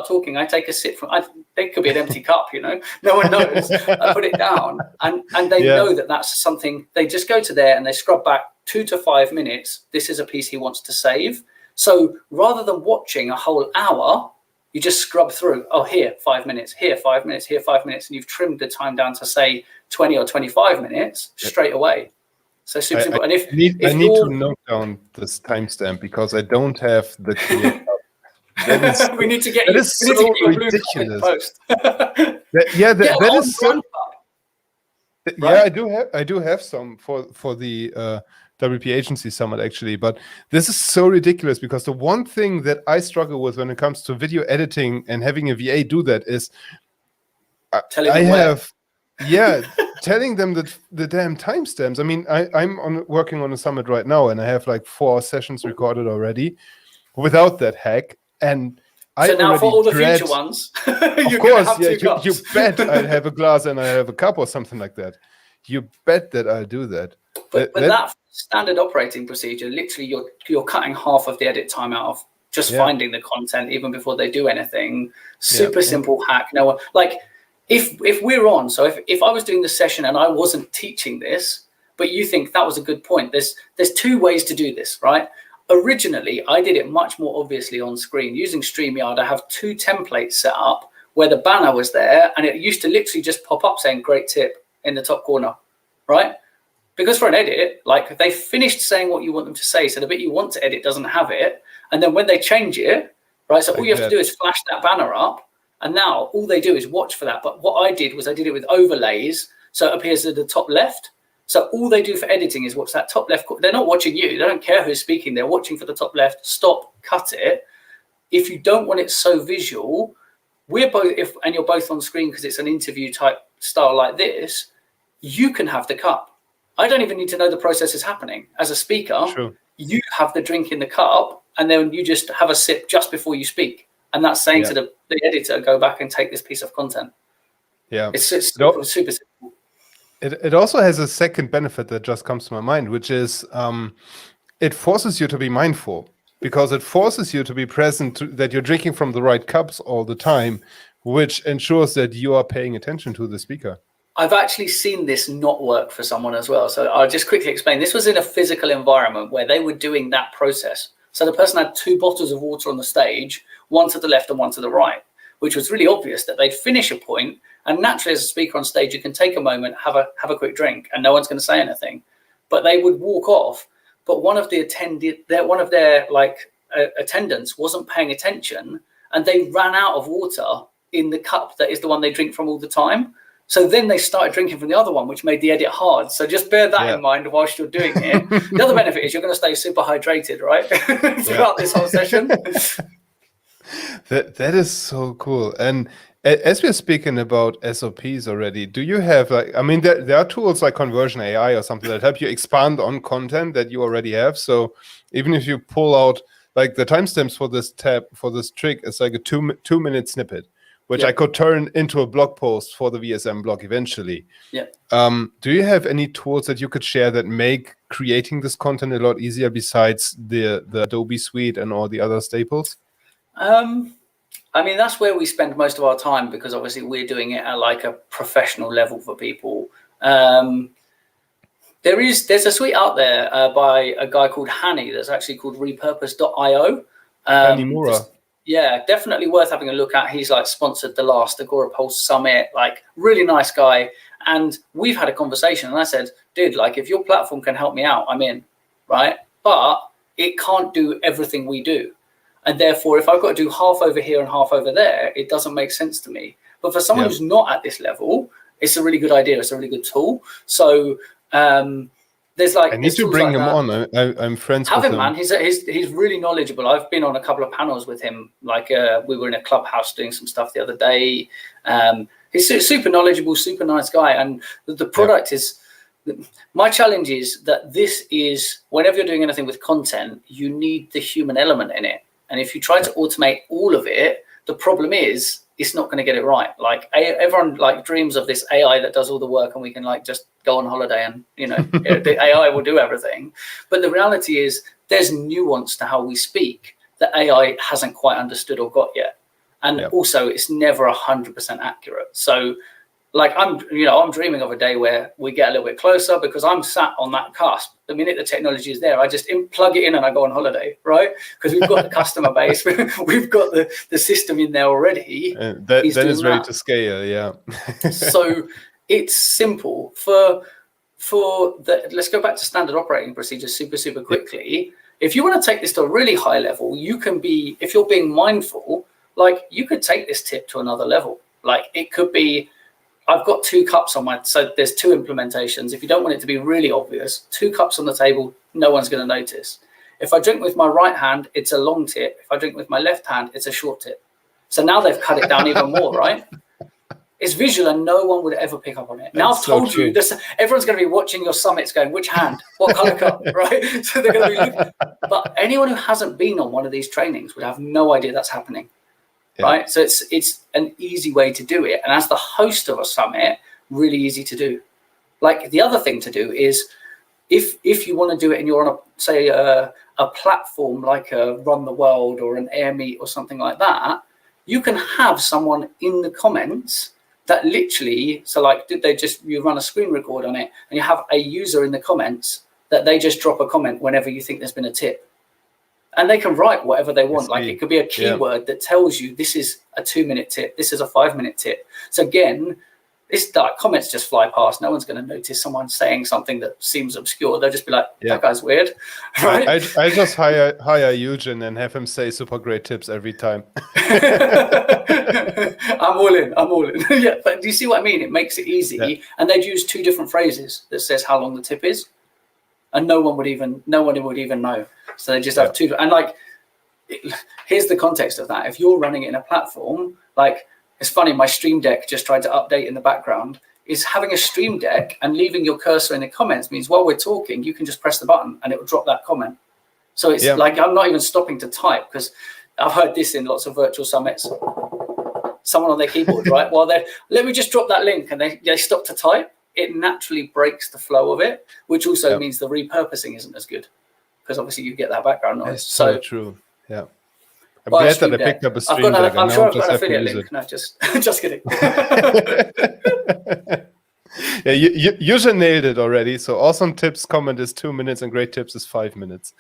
talking, I take a sip from, it could be an empty cup, no one knows. I put it down and they know that that's something. They just go to there and they scrub back 2 to 5 minutes. This is a piece he wants to save. So rather than watching a whole hour, you just scrub through, here 5 minutes, here 5 minutes, here 5 minutes. And you've trimmed the time down to say 20 or 25 minutes straight away. So super simple. And I need to note down this timestamp because I don't have the clear. We need to get you. That is so ridiculous. That is so. Yeah, I do have some for the WP Agency Summit actually, but this is so ridiculous because the one thing that I struggle with when it comes to video editing and having a VA do that is telling them the damn timestamps. I mean, I'm working on a summit right now, and I have like 4 sessions recorded already without that hack. And so now for all the future ones, of course, you bet I'll have a glass and I have a cup or something like that. You bet that I'll do that. But that standard operating procedure, literally, you're cutting half of the edit time out of just finding the content even before they do anything. Super simple hack. No one like. If we're on, so if I was doing the session and I wasn't teaching this, but you think that was a good point, there's 2 ways to do this, right? Originally, I did it much more obviously on screen. Using StreamYard, I have 2 templates set up where the banner was there and it used to literally just pop up saying great tip in the top corner, right? Because for an edit, like they finished saying what you want them to say, so the bit you want to edit doesn't have it. And then when they change it, right, so all you have to do is flash that banner up. And now all they do is watch for that. But what I did was I did it with overlays. So it appears at the top left. So all they do for editing is watch that top left. They're not watching you. They don't care who's speaking. They're watching for the top left. Stop, cut it. If you don't want it so visual, you're both on screen because it's an interview type style like this, you can have the cup. I don't even need to know the process is happening. As a speaker, you have the drink in the cup and then you just have a sip just before you speak. And that's saying to the editor, go back and take this piece of content. Yeah. It's super simple. It also has a second benefit that just comes to my mind, which is it forces you to be mindful because it forces you to be present, that you're drinking from the right cups all the time, which ensures that you are paying attention to the speaker. I've actually seen this not work for someone as well. So I'll just quickly explain. This was in a physical environment where they were doing that process. So the person had 2 bottles of water on the stage, one to the left and one to the right, which was really obvious that they'd finish a point. And naturally, as a speaker on stage, you can take a moment, have a quick drink, and no one's going to say anything. But they would walk off. But one of their attendants wasn't paying attention, and they ran out of water in the cup that is the one they drink from all the time. So then they started drinking from the other one, which made the edit hard. So just bear that in mind whilst you're doing it. The other benefit is you're going to stay super hydrated, right? Throughout this whole session. That is so cool. And as we're speaking about SOPs already, do you have like, I mean, there are tools like Conversion AI or something that help you expand on content that you already have. So even if you pull out like the timestamps for this tab, for this trick, it's like a 2 minute snippet, which I could turn into a blog post for the VSM blog eventually. Yeah. Do you have any tools that you could share that make creating this content a lot easier besides the Adobe suite and all the other staples? I mean, that's where we spend most of our time, because obviously we're doing it at like a professional level for people. There's a suite out there by a guy called Hani that's actually called Repurpose.io. Yeah, definitely worth having a look at. He's like sponsored the last Agora Pulse Summit, like really nice guy. And we've had a conversation and I said, dude, like if your platform can help me out, I'm in, right? But it can't do everything we do. And therefore, if I've got to do half over here and half over there, it doesn't make sense to me. But for someone who's not at this level, it's a really good idea. It's a really good tool. So there's like, I need to bring him on. I'm friends with him. Man. He's really knowledgeable. I've been on a couple of panels with him. Like we were in a clubhouse doing some stuff the other day. He's super knowledgeable, super nice guy. And the product is, my challenge is that this is, whenever you're doing anything with content, you need the human element in it. And if you try to automate all of it, the problem is it's not going to get it right. Like everyone like dreams of this AI that does all the work and we can like just go on holiday and, you know, the AI will do everything. But the reality is there's nuance to how we speak that AI hasn't quite understood or got yet. And also it's never 100% accurate. So like I'm dreaming of a day where we get a little bit closer, because I'm sat on that cusp. The minute the technology is there, I just plug it in and I go on holiday, right? Because we've got the customer base, we've got the system in there already. That is ready to scale, yeah. So it's simple let's go back to standard operating procedures super quickly. If you want to take this to a really high level, you can be, if you're being mindful, like you could take this tip to another level. Like it could be, I've got 2 cups on so there's 2 implementations. If you don't want it to be really obvious, 2 cups on the table, no one's going to notice. If I drink with my right hand, it's a long tip. If I drink with my left hand, it's a short tip. So now they've cut it down even more, right? It's visual and no one would ever pick up on it. Now I've told you this, everyone's going to be watching your summits going, which hand, what color cup, right? So they're going to be looking. But anyone who hasn't been on one of these trainings would have no idea that's happening. Right, so it's an easy way to do it, and as the host of a summit, really easy to do. Like the other thing to do is, if you want to do it and you're on a platform like a Run the World or an Air Meet or something like that, you can have someone in the comments that literally, so like you run a screen record on it, and you have a user in the comments that they just drop a comment whenever you think there's been a tip. And they can write whatever they want. Like it could be a keyword that tells you this is a 2-minute tip, this is a 5-minute tip. So again, this comments just fly past. No one's going to notice someone saying something that seems obscure. They'll just be like, that guy's weird. Right? I just hire Eugen and have him say super great tips every time. I'm all in. Yeah, but do you see what I mean? It makes it easy. Yeah. And they'd use 2 different phrases that says how long the tip is. And no one would even know. So they just have 2. And like, here's the context of that. If you're running it in a platform, like it's funny, my Stream Deck just tried to update in the background. Is having a Stream Deck and leaving your cursor in the comments means while we're talking, you can just press the button and it will drop that comment. So it's like, I'm not even stopping to type, because I've heard this in lots of virtual summits. Someone on their keyboard, right? While let me just drop that link, and they stop to type. It naturally breaks the flow of it, which also means the repurposing isn't as good, because obviously you get that background noise. That's so true. Yeah. I'm glad that I picked up a Stream Deck. I'm sure I've got an affiliate link. No, just kidding. Yeah, you just nailed it already. So awesome tips comment is 2 minutes and great tips is 5 minutes.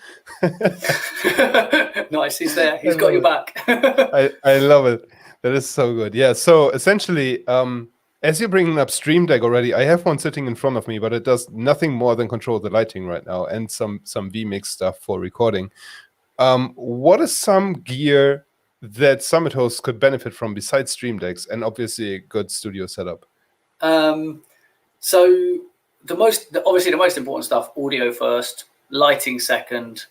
Nice, he's there. He's got your back. I love it. That is so good. Yeah. So essentially, as you're bringing up Stream Deck already, I have one sitting in front of me, but it does nothing more than control the lighting right now and some vMix stuff for recording. What is some gear that Summit hosts could benefit from besides Stream Decks and obviously a good studio setup? So the most important stuff: audio first, lighting second,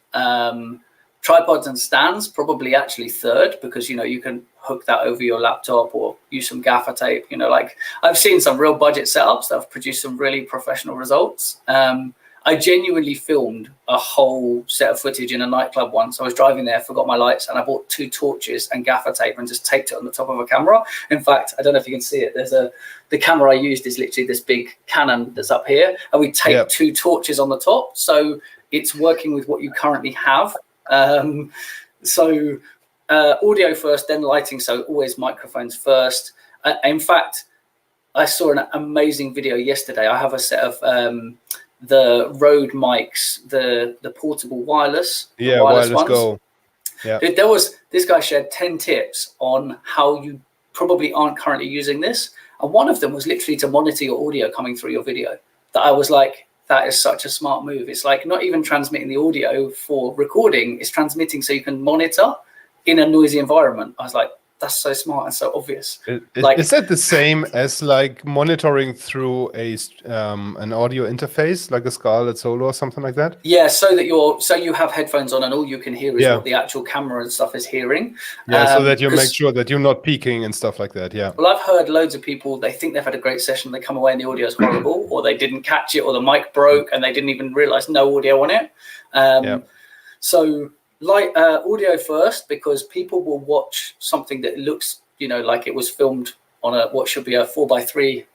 Tripods and stands, probably actually third, because, you can hook that over your laptop or use some gaffer tape. Like I've seen some real budget setups that have produced some really professional results. I genuinely filmed a whole set of footage in a nightclub once. I was driving there, forgot my lights, and I bought 2 torches and gaffer tape and just taped it on the top of a camera. In fact, I don't know if you can see it. The camera I used is literally this big Canon that's up here, and we taped 2 torches on the top. So it's working with what you currently have. Audio first, then lighting. So always microphones first. In fact, I saw an amazing video yesterday. I have a set of the Rode mics, the portable wireless, wireless ones. Go. Yeah, this guy shared 10 tips on how you probably aren't currently using this, and one of them was literally to monitor your audio coming through your video. That I was like, that is such a smart move. It's like not even transmitting the audio for recording, it's transmitting so you can monitor in a noisy environment. I was like, that's so smart and so obvious. Is that the same as like monitoring through an audio interface, like a Scarlett Solo or something like that? Yeah, so you have headphones on and all you can hear is what the actual camera and stuff is hearing. Yeah, so that you make sure that you're not peaking and stuff like that. Yeah. Well, I've heard loads of people, they think they've had a great session, they come away and the audio is horrible, or they didn't catch it, or the mic broke and they didn't even realize no audio on it. So audio first, because people will watch something that looks, like it was filmed on what should be a 4:3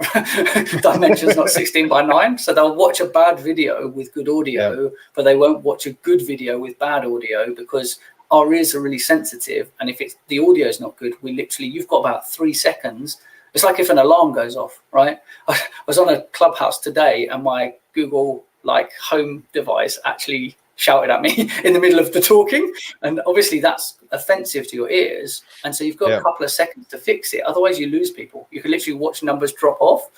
dimensions, not 16:9. So they'll watch a bad video with good audio, but they won't watch a good video with bad audio, because our ears are really sensitive. And if the audio is not good, you've got about 3 seconds. It's like if an alarm goes off, right? I was on a Clubhouse today and my Google home device actually shouted at me in the middle of the talking, and obviously that's offensive to your ears, and so you've got a couple of seconds to fix it, otherwise you lose people. You can literally watch numbers drop off.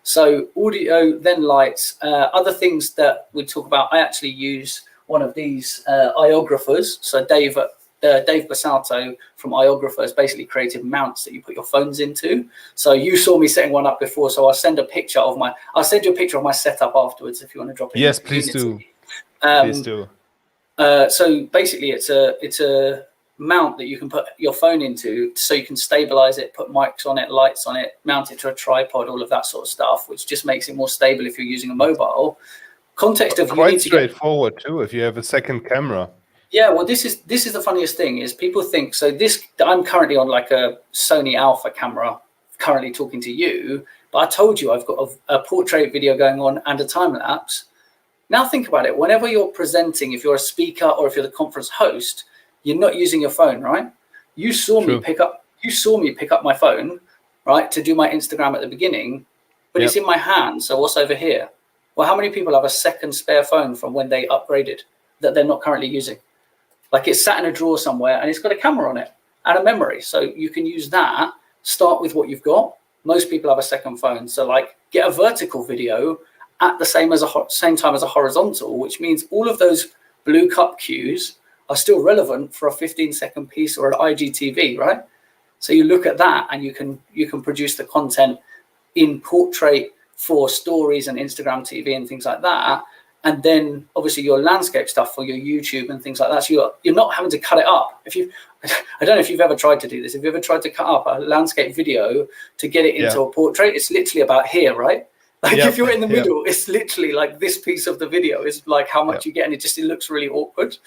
So audio, then lights. Other things that we talk about, I actually use one of these iographers. So Dave Basalto from Iographers basically created mounts that you put your phones into. So you saw me setting one up before, so I'll send you a picture of my setup afterwards if you want to drop it. Yes, please do. Please do. So basically it's a mount that you can put your phone into, so you can stabilize it, put mics on it, lights on it, mount it to a tripod, all of that sort of stuff, which just makes it more stable if you're using a mobile. Context of quite straightforward too if you have a second camera. Yeah, well, this is the funniest thing is people think, so I'm currently on like a Sony Alpha camera, currently talking to you, but I told you I've got a portrait video going on and a time lapse. Now think about it. Whenever you're presenting, if you're a speaker or if you're the conference host, you're not using your phone, right? You saw me pick up my phone, right, to do my Instagram at the beginning, but it's in my hand. So what's over here? Well, how many people have a second spare phone from when they upgraded that they're not currently using? Like it's sat in a drawer somewhere and it's got a camera on it and a memory. So you can use that, start with what you've got. Most people have a second phone. So like get a vertical video at the same time as a horizontal, which means all of those blue cup cues are still relevant for a 15-second piece or an IGTV, right? So you look at that and you can produce the content in portrait for stories and Instagram TV and things like that. And then obviously your landscape stuff for your YouTube and things like that. So you're not having to cut it up. I don't know if you've ever tried to do this. If you've ever tried to cut up a landscape video to get it into a portrait, it's literally about here, right? Like if you're in the middle, it's literally like this piece of the video is like how much you get, and it looks really awkward.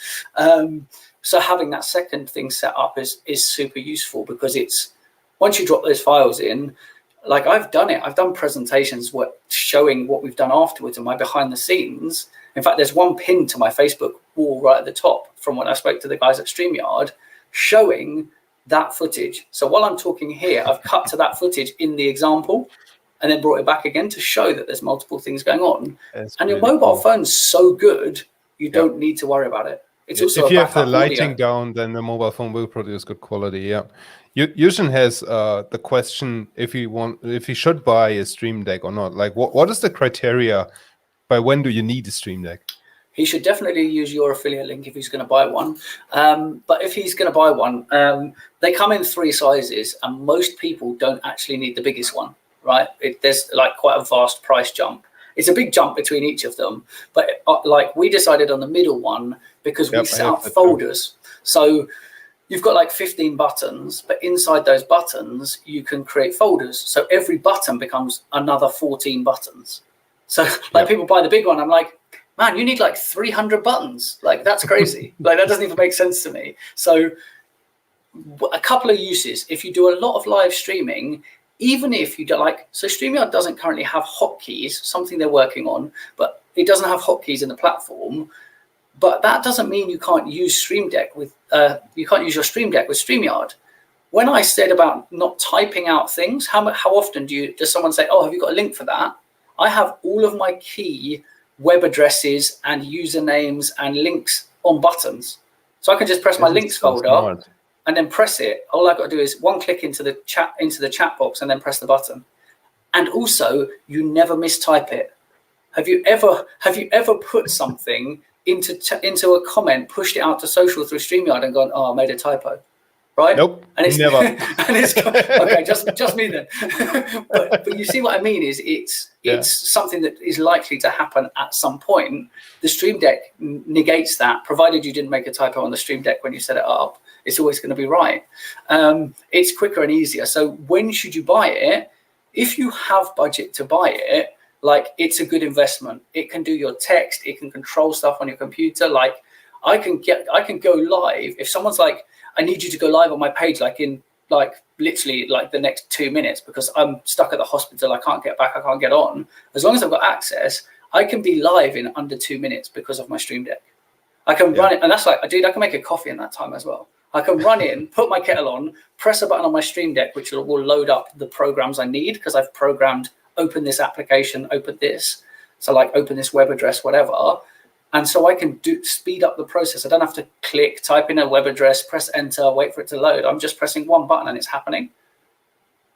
So having that second thing set up is super useful, because it's once you drop those files in, like I've done presentations showing what we've done afterwards and my behind the scenes. In fact, there's one pinned to my Facebook wall right at the top from when I spoke to the guys at StreamYard showing that footage. So while I'm talking here, I've cut to that footage in the example and then brought it back again to show that there's multiple things going on. That's and your really mobile cool. phone's so good, you don't need to worry about it. It's also if you have the backup lighting audio. down, then the mobile phone will produce good quality. Yeah. Yushin has the question if he should buy a Stream Deck or not. Like, what is the criteria? By when do you need a Stream Deck? He should definitely use your affiliate link if he's going to buy one. But if he's going to buy one, they come in 3 sizes, and most people don't actually need the biggest one, right? There's like quite a vast price jump. It's a big jump between each of them, but like we decided on the middle one because we Yep, I set have up that too. folders. So you've got like 15 buttons, but inside those buttons, you can create folders. So every button becomes another 14 buttons. So like people buy the big one. I'm like, man, you need like 300 buttons. Like, that's crazy. Like, that doesn't even make sense to me. So a couple of uses. If you do a lot of live streaming, even if you don't like, so StreamYard doesn't currently have hotkeys, something they're working on, but it doesn't have hotkeys in the platform. But that doesn't mean you can't use Stream Deck with, you can't use your Stream Deck with StreamYard. When I said about not typing out things, how often does someone say, oh, have you got a link for that? I have all of my key web addresses and usernames and links on buttons. So I can just press my links folder and then press it. All I've got to do is one click into the chat box and then press the button. And also, you never mistype it. Have you ever put something into a comment, pushed it out to social through StreamYard and gone, oh, I made a typo? Right? Nope, and it's never. And it's okay, just me then. but you see what I mean is it's something that is likely to happen at some point. The Stream Deck negates that, provided you didn't make a typo on the Stream Deck when you set it up. It's always going to be right. It's quicker and easier. So when should you buy it? If you have budget to buy it, like, it's a good investment. It can do your text. It can control stuff on your computer. Like, I can go live if someone's like, I need you to go live on my page, like in literally the next 2 minutes because I'm stuck at the hospital. I can't get back. I can't get on. As long as I've got access, I can be live in under 2 minutes because of my Stream Deck. I can run it, and that's like, dude, I can make a coffee in that time as well. I can run in, put my kettle on, press a button on my Stream Deck, which will load up the programs I need because I've programmed open this application, open this. So like open this web address, whatever. And so I can speed up the process. I don't have to click, type in a web address, press enter, wait for it to load. I'm just pressing one button and it's happening.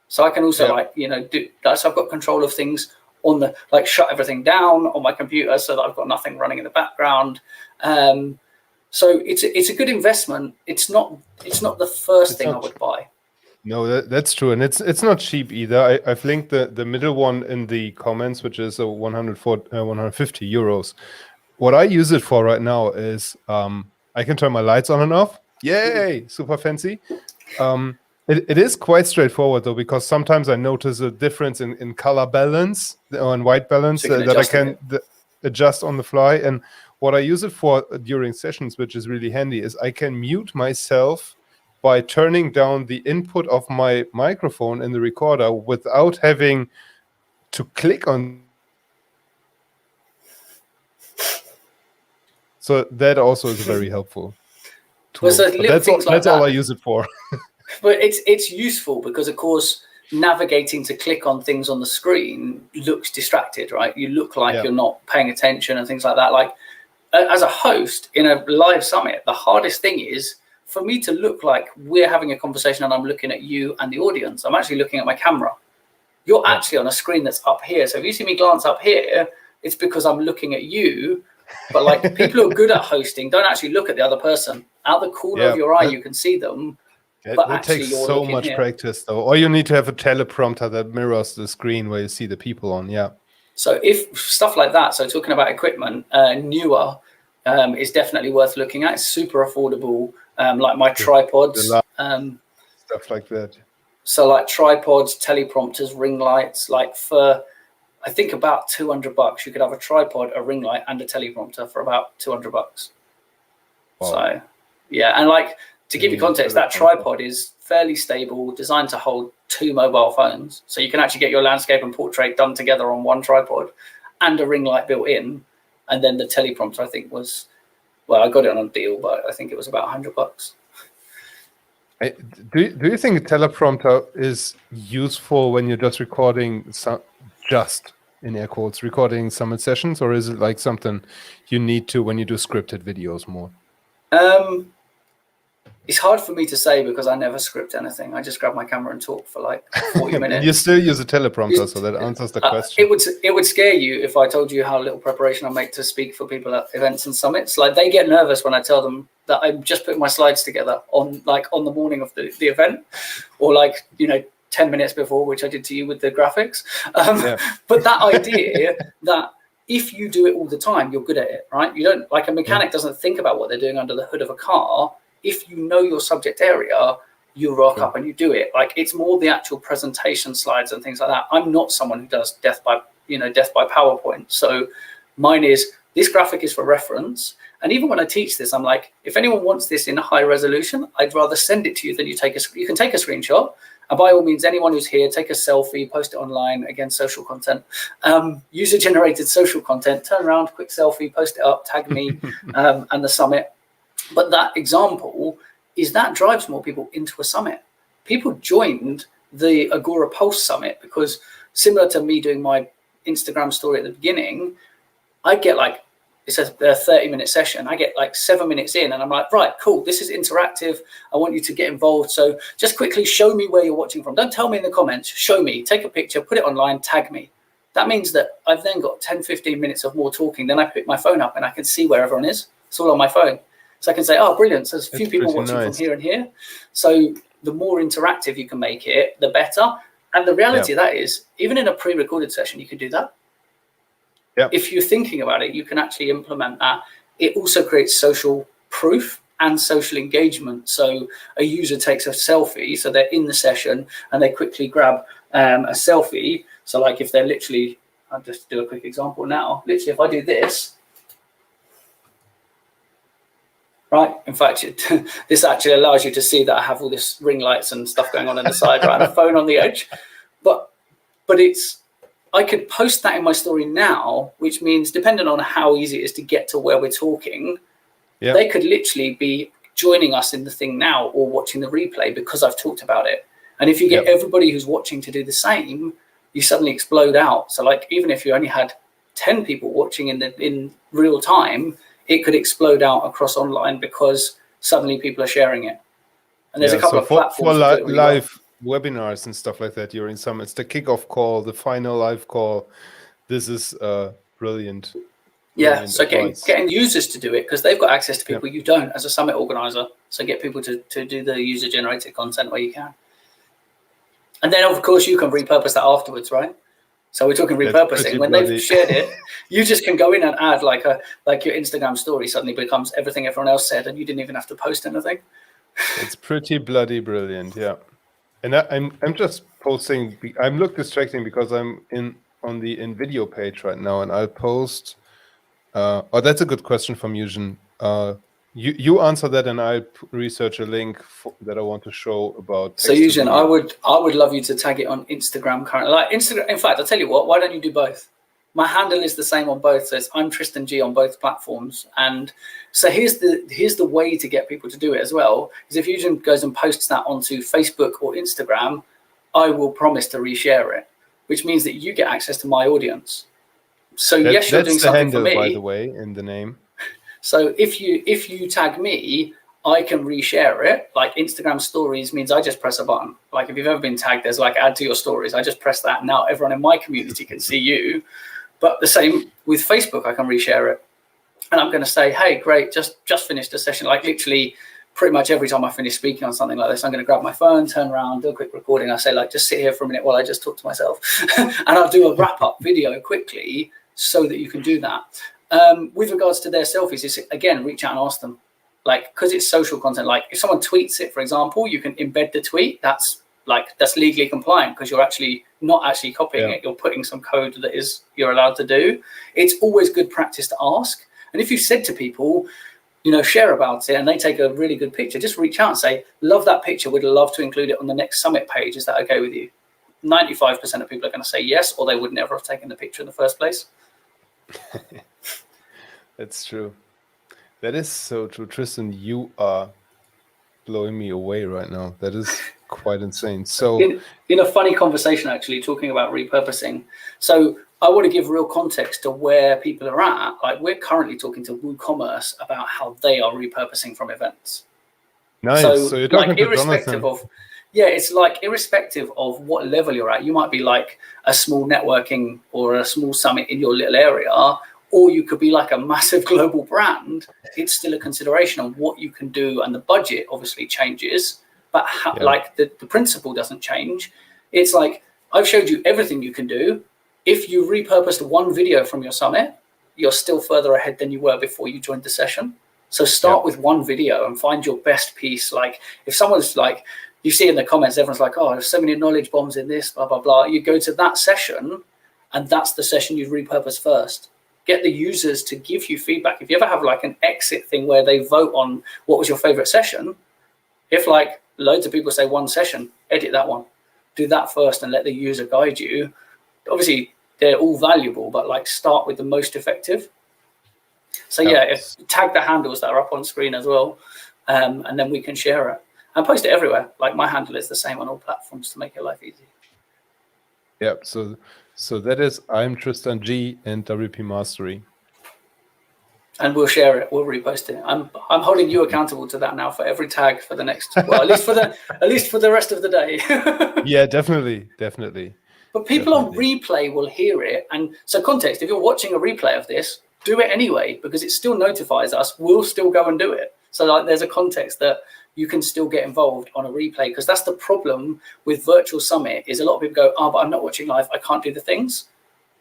So I can also do that. So I've got control of things on the, shut everything down on my computer so that I've got nothing running in the background. So it's a good investment. It's not the first thing I would buy. No, that's true, and it's not cheap either. I've linked the middle one in the comments, which is 150 euros. What I use it for right now is I can turn my lights on and off. Yay, super fancy. It is quite straightforward though, because sometimes I notice a difference in color balance or in white balance so that I can adjust on the fly. And what I use it for during sessions, which is really handy, is I can mute myself by turning down the input of my microphone in the recorder without having to click on. So that also is very helpful tool. Well, so that's all I use it for. But it's useful because, of course, navigating to click on things on the screen looks distracted, right? You look like you're not paying attention and things like that. Like, as a host in a live summit, the hardest thing is for me to look like we're having a conversation and I'm looking at you and the audience. I'm actually looking at my camera. You're actually on a screen that's up here. So if you see me glance up here, it's because I'm looking at you. But like, people who are good at hosting don't actually look at the other person. Out the corner of your eye, you can see them. But that takes so much practice, though. Or you need to have a teleprompter that mirrors the screen where you see the people on. Yeah. So if stuff like that, so talking about equipment, newer is definitely worth looking at. It's super affordable. Like my tripods, stuff like that. So like tripods, teleprompters, ring lights, like for, I think about $200, you could have a tripod, a ring light, and a teleprompter for about $200. Wow. So, yeah, and like to give you context, that tripod is fairly stable, designed to hold 2 mobile phones, so you can actually get your landscape and portrait done together on one tripod, and a ring light built in, and then the teleprompter I think was, well, I got it on a deal, but I think it was about $100. Do you think a teleprompter is useful when you're just recording in air quotes, recording summit sessions, or is it like something you need to when you do scripted videos more? It's hard for me to say because I never script anything. I just grab my camera and talk for like 40 minutes. You still use a teleprompter, so that answers the question. It would scare you if I told you how little preparation I make to speak for people at events and summits. Like, they get nervous when I tell them that I'm just putting my slides together on the morning of the event, or 10 minutes before, which I did to you with the graphics. But that idea that if you do it all the time, you're good at it, right? You don't, like a mechanic doesn't think about what they're doing under the hood of a car. If you know your subject area, you rock up and you do it. Like, it's more the actual presentation slides and things like that. I'm not someone who does death by PowerPoint. So mine is, this graphic is for reference. And even when I teach this, I'm like, if anyone wants this in a high resolution, I'd rather send it to you than you can take a screenshot. And by all means, anyone who's here, take a selfie, post it online. Again, social content, user-generated social content, turn around, quick selfie, post it up, tag me and the summit. But that example is that drives more people into a summit. People joined the Agora Pulse Summit because, similar to me doing my Instagram story at the beginning, I get like, it's a 30-minute session. I get like 7 minutes in and I'm like, right, cool. This is interactive. I want you to get involved. So just quickly show me where you're watching from. Don't tell me in the comments. Show me. Take a picture, put it online, tag me. That means that I've then got 10, 15 minutes of more talking. Then I pick my phone up and I can see where everyone is. It's all on my phone. So I can say, oh, brilliant. So there's a few people watching from here and here. So the more interactive you can make it, the better. And the reality of that is, even in a pre-recorded session, you can do that. Yep. If you're thinking about it, you can actually implement that. It also creates social proof and social engagement. So a user takes a selfie, so they're in the session and they quickly grab a selfie. So like if they're literally, I'll just do a quick example now. Literally, if I do this, right? In fact, this actually allows you to see that I have all this ring lights and stuff going on the side, right? And a phone on the edge. But it's, I could post that in my story now, which means depending on how easy it is to get to where we're talking, they could literally be joining us in the thing now or watching the replay because I've talked about it. And if you get everybody who's watching to do the same, you suddenly explode out. So like, even if you only had 10 people watching in real time, it could explode out across online because suddenly people are sharing it. And there's a couple of platforms for really live webinars and stuff like that. You're in some, it's the kickoff call, the final live call. This is brilliant. Yeah, so getting users to do it because they've got access to people you don't as a summit organizer. So get people to do the user-generated content where you can. And then, of course, you can repurpose that afterwards, right? So we're talking repurposing. When they've shared it, you just can go in and add like your Instagram story suddenly becomes everything everyone else said and you didn't even have to post anything. It's pretty bloody brilliant, yeah. And I'm just posting. I'm look distracting because I'm on the in video page right now, and I'll post. Oh, that's a good question from Eugen. You answer that, and I'll research a link that I want to show about. So Eugen, I would love you to tag it on Instagram currently. Like Instagram. In fact, I'll tell you what. Why don't you do both? My handle is the same on both. So I'm Tristan G on both platforms. And so here's the way to get people to do it as well. Is if Eugen goes and posts that onto Facebook or Instagram, I will promise to reshare it, which means that you get access to my audience. So yes, you're doing something for me. By the way, in the name. So if you tag me, I can reshare it. Like Instagram stories means I just press a button. Like if you've ever been tagged, there's like add to your stories. I just press that. Now everyone in my community can see you. But the same with Facebook, I can reshare it. And I'm going to say, hey, great, just finished a session. Like literally pretty much every time I finish speaking on something like this, I'm going to grab my phone, turn around, do a quick recording. I say, like, just sit here for a minute while I just talk to myself. And I'll do a wrap-up video quickly so that you can do that. With regards to their selfies, it's, again, reach out and ask them. Like, because it's social content, like if someone tweets it, for example, you can embed the tweet. That's legally compliant because you're actually not actually copying it. You're putting some code that you're allowed to do. It's always good practice to ask. And if you've said to people, share about it and they take a really good picture, just reach out and say, love that picture. We'd love to include it on the next summit page. Is that okay with you? 95% of people are going to say yes, or they would never have taken the picture in the first place. That's true. That is so true. Tristan, you are blowing me away right now. That is quite insane. So in a funny conversation, actually, talking about repurposing. So I want to give real context to where people are at. Like we're currently talking to WooCommerce about how they are repurposing from events. Nice. So you're talking to irrespective Jonathan. It's like irrespective of what level you're at, you might be like a small networking or a small summit in your little area, or you could be like a massive global brand. It's still a consideration on what you can do, and the budget obviously changes, but like the principle doesn't change. It's like I've showed you everything you can do. if you repurposed one video from your summit, you're still further ahead than you were before you joined the session. So start with one video and find your best piece. Like if someone's like, you see in the comments, everyone's like, oh, there's so many knowledge bombs in this, blah, blah, blah. You go to that session and that's the session you repurpose first. Get the users to give you feedback. If you ever have like an exit thing where they vote on what was your favorite session, if like loads of people say one session, edit that one. Do that first and let the user guide you. Obviously, they're all valuable, but like start with the most effective. So tag the handles that are up on screen as well, and then we can share it and post it everywhere. Like my handle is the same on all platforms to make your life easy. Yeah. So that is I'm Tristan G and WP Mastery. And we'll share it. We'll repost it. I'm holding you accountable to that now for every tag for the next. Well, at least for the rest of the day. Yeah, definitely. But people on replay will hear it, and so context. If you're watching a replay of this, do it anyway because it still notifies us. We'll still go and do it. So like, there's a context that you can still get involved on a replay because that's the problem with virtual summit. Is a lot of people go, oh, but I'm not watching live. I can't do the things.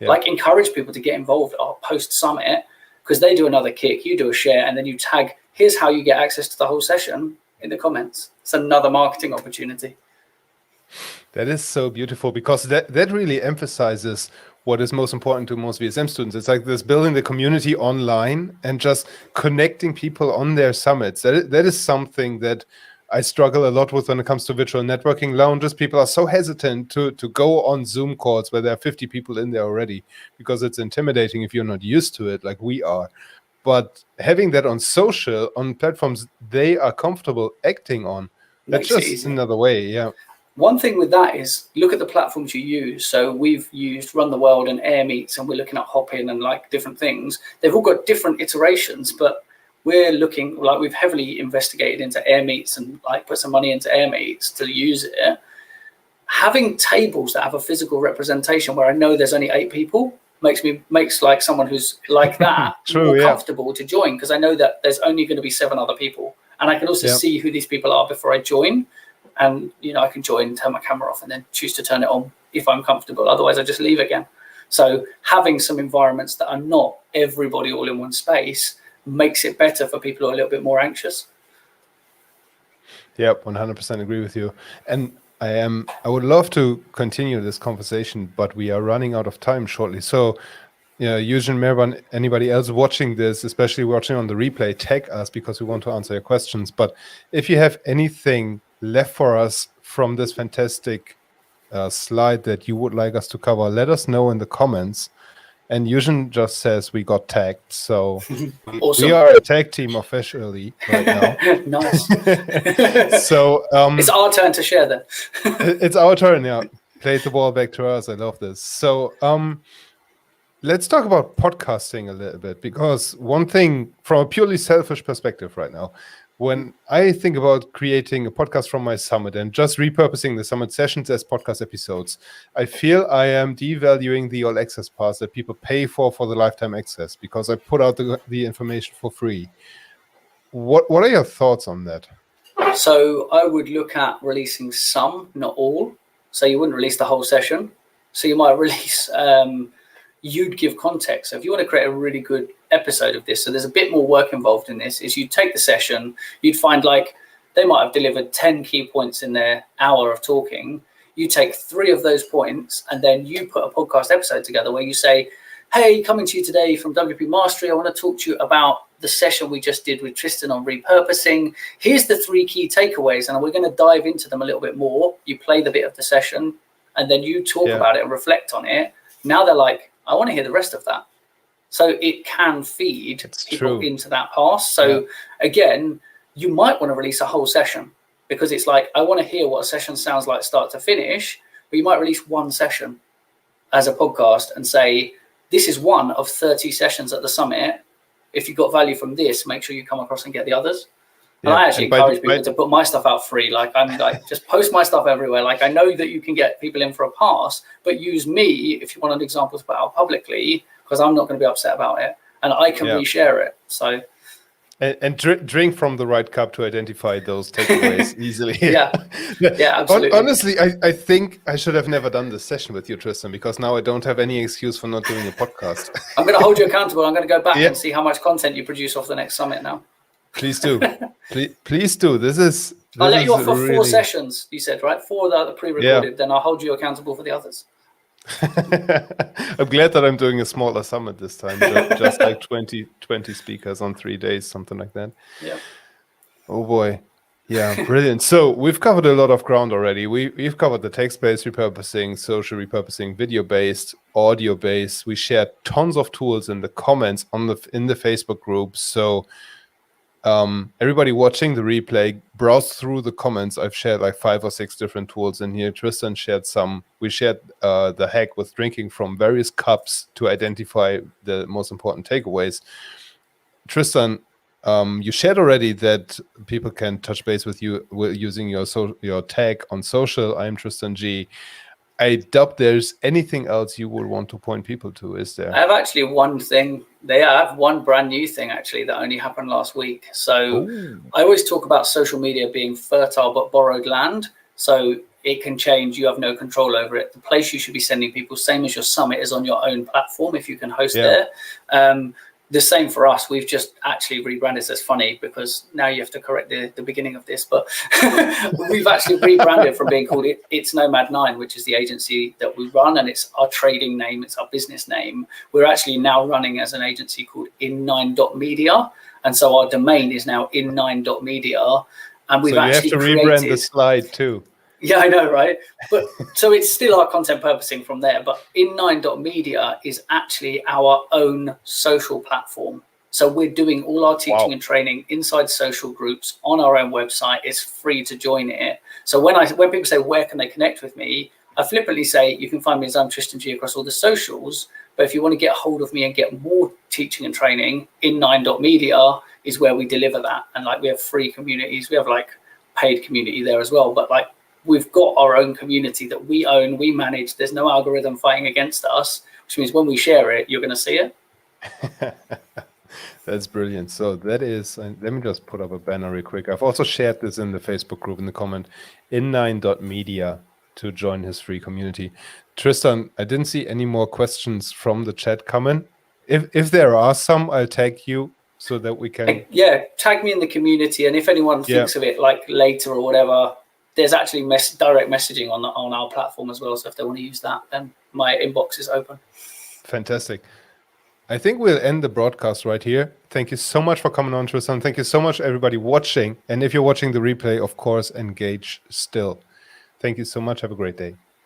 Yeah. Like encourage people to get involved post summit. Because they do another kick, you do a share, and then you tag, here's how you get access to the whole session in the comments. It's another marketing opportunity. That is so beautiful because that really emphasizes what is most important to most VSM students. It's like this building the community online and just connecting people on their summits. That is something that I struggle a lot with when it comes to virtual networking lounges. People are so hesitant to go on Zoom calls where there are 50 people in there already because it's intimidating if you're not used to it like we are. But having that on social, on platforms they are comfortable acting on, that's just another way, yeah. One thing with that is look at the platforms you use. So we've used Run the World and Air Meets, and we're looking at Hop-In and like different things. They've all got different iterations, but we're looking, like we've heavily investigated into Air Meets and like put some money into Air Meets to use it. Having tables that have a physical representation where I know there's only 8 people makes like someone who's like that more comfortable to join because I know that there's only going to be 7 other people. And I can also see who these people are before I join. And, you know, I can join, turn my camera off and then choose to turn it on if I'm comfortable. Otherwise, I just leave again. So having some environments that are not everybody all in one space makes it better for people who are a little bit more anxious. Yep, 100% agree with you. And I would love to continue this conversation, but we are running out of time shortly. So, you know, Eugene, Mervan, anybody else watching this, especially watching on the replay, tag us because we want to answer your questions. But if you have anything left for us from this fantastic slide that you would like us to cover, let us know in the comments. And Eugene just says we got tagged, so awesome. We are a tag team officially right now. Nice. So it's our turn to share then. It's our turn, yeah. Played the ball back to us. I love this. So let's talk about podcasting a little bit, because one thing from a purely selfish perspective right now, when I think about creating a podcast from my summit and just repurposing the summit sessions as podcast episodes, I feel I am devaluing the all access pass that people pay for the lifetime access because I put out the information for free. What are your thoughts on that? So I would look at releasing some, not all. So you wouldn't release the whole session. So you might release, you'd give context. So if you want to create a really good episode of this, so there's a bit more work involved in this, is you'd take the session, you'd find like they might have delivered 10 key points in their hour of talking. You take 3 of those points and then you put a podcast episode together where you say, hey, coming to you today from WP Mastery, I want to talk to you about the session we just did with Tristan on repurposing. Here's the 3 key takeaways, and we're going to dive into them a little bit more. You play the bit of the session and then you talk about it and reflect on it. Now they're like, I want to hear the rest of that. So it can feed people into that pass. So again, you might want to release a whole session because it's like, I want to hear what a session sounds like start to finish, but you might release one session as a podcast and say, this is one of 30 sessions at the summit. If you got value from this, make sure you come across and get the others. And I actually encourage people to put my stuff out free. Like I'm like, just post my stuff everywhere. Like I know that you can get people in for a pass, but use me if you want an example to put out publicly, because I'm not going to be upset about it and I can reshare it. So And drink from the right cup to identify those takeaways easily. Yeah, absolutely. Honestly, I think I should have never done this session with you, Tristan, because now I don't have any excuse for not doing a podcast. I'm going to hold you accountable. I'm going to go back Yeah. and see how much content you produce off the next summit now. Please do. Please do. I'll let you off for 4 sessions, you said, right? 4 that are pre-recorded. Yeah. Then I'll hold you accountable for the others. I'm glad that I'm doing a smaller summit this time, just like 20 speakers on 3 days, something like that. Yeah. Oh boy. Yeah, brilliant. So we've covered a lot of ground already. We've covered the text-based repurposing, social repurposing, video-based, audio-based. We shared tons of tools in the comments in the Facebook group. So everybody watching the replay, browse through the comments. I've shared like 5 or 6 different tools in here. Tristan shared some. We shared the hack with drinking from various cups to identify the most important takeaways. Tristan, you shared already that people can touch base with you using your tag on social. I'm Tristan G. I doubt there's anything else you would want to point people to, is there? I have actually one thing. I have one brand new thing actually that only happened last week. So I always talk about social media being fertile but borrowed land. So it can change. You have no control over it. The place you should be sending people, same as your summit, is on your own platform if you can host there. The same for us. We've just actually rebranded. So it's funny because now you have to correct the beginning of this, but we've actually rebranded from being called It's Nomad 9, which is the agency that we run, and it's our trading name, it's our business name. We're actually now running as an agency called in9.media, and so our domain is now in9.media, and we've actually you have to rebrand the slide too. Yeah, I know, right? But so it's still our content purposing from there, but in9.media is actually our own social platform. So we're doing all our teaching and training inside social groups on our own website. It's free to join it. So when people say, where can they connect with me? I flippantly say, you can find me as I'm Tristan G across all the socials. But if you want to get a hold of me and get more teaching and training, in9.media is where we deliver that. And like, we have free communities. We have like paid community there as well. But like, we've got our own community that we own, we manage. There's no algorithm fighting against us, which means when we share it, you're going to see it. That's brilliant. So that is, let me just put up a banner real quick. I've also shared this in the Facebook group in the comment, in9.media to join his free community. Tristan, I didn't see any more questions from the chat coming. If there are some, I'll tag you so that we can. Yeah, tag me in the community. And if anyone thinks of it like later or whatever, there's actually direct messaging on our platform as well. So if they want to use that, then my inbox is open. Fantastic. I think we'll end the broadcast right here. Thank you so much for coming on, Tristan. Thank you so much, everybody watching. And if you're watching the replay, of course, engage still. Thank you so much. Have a great day.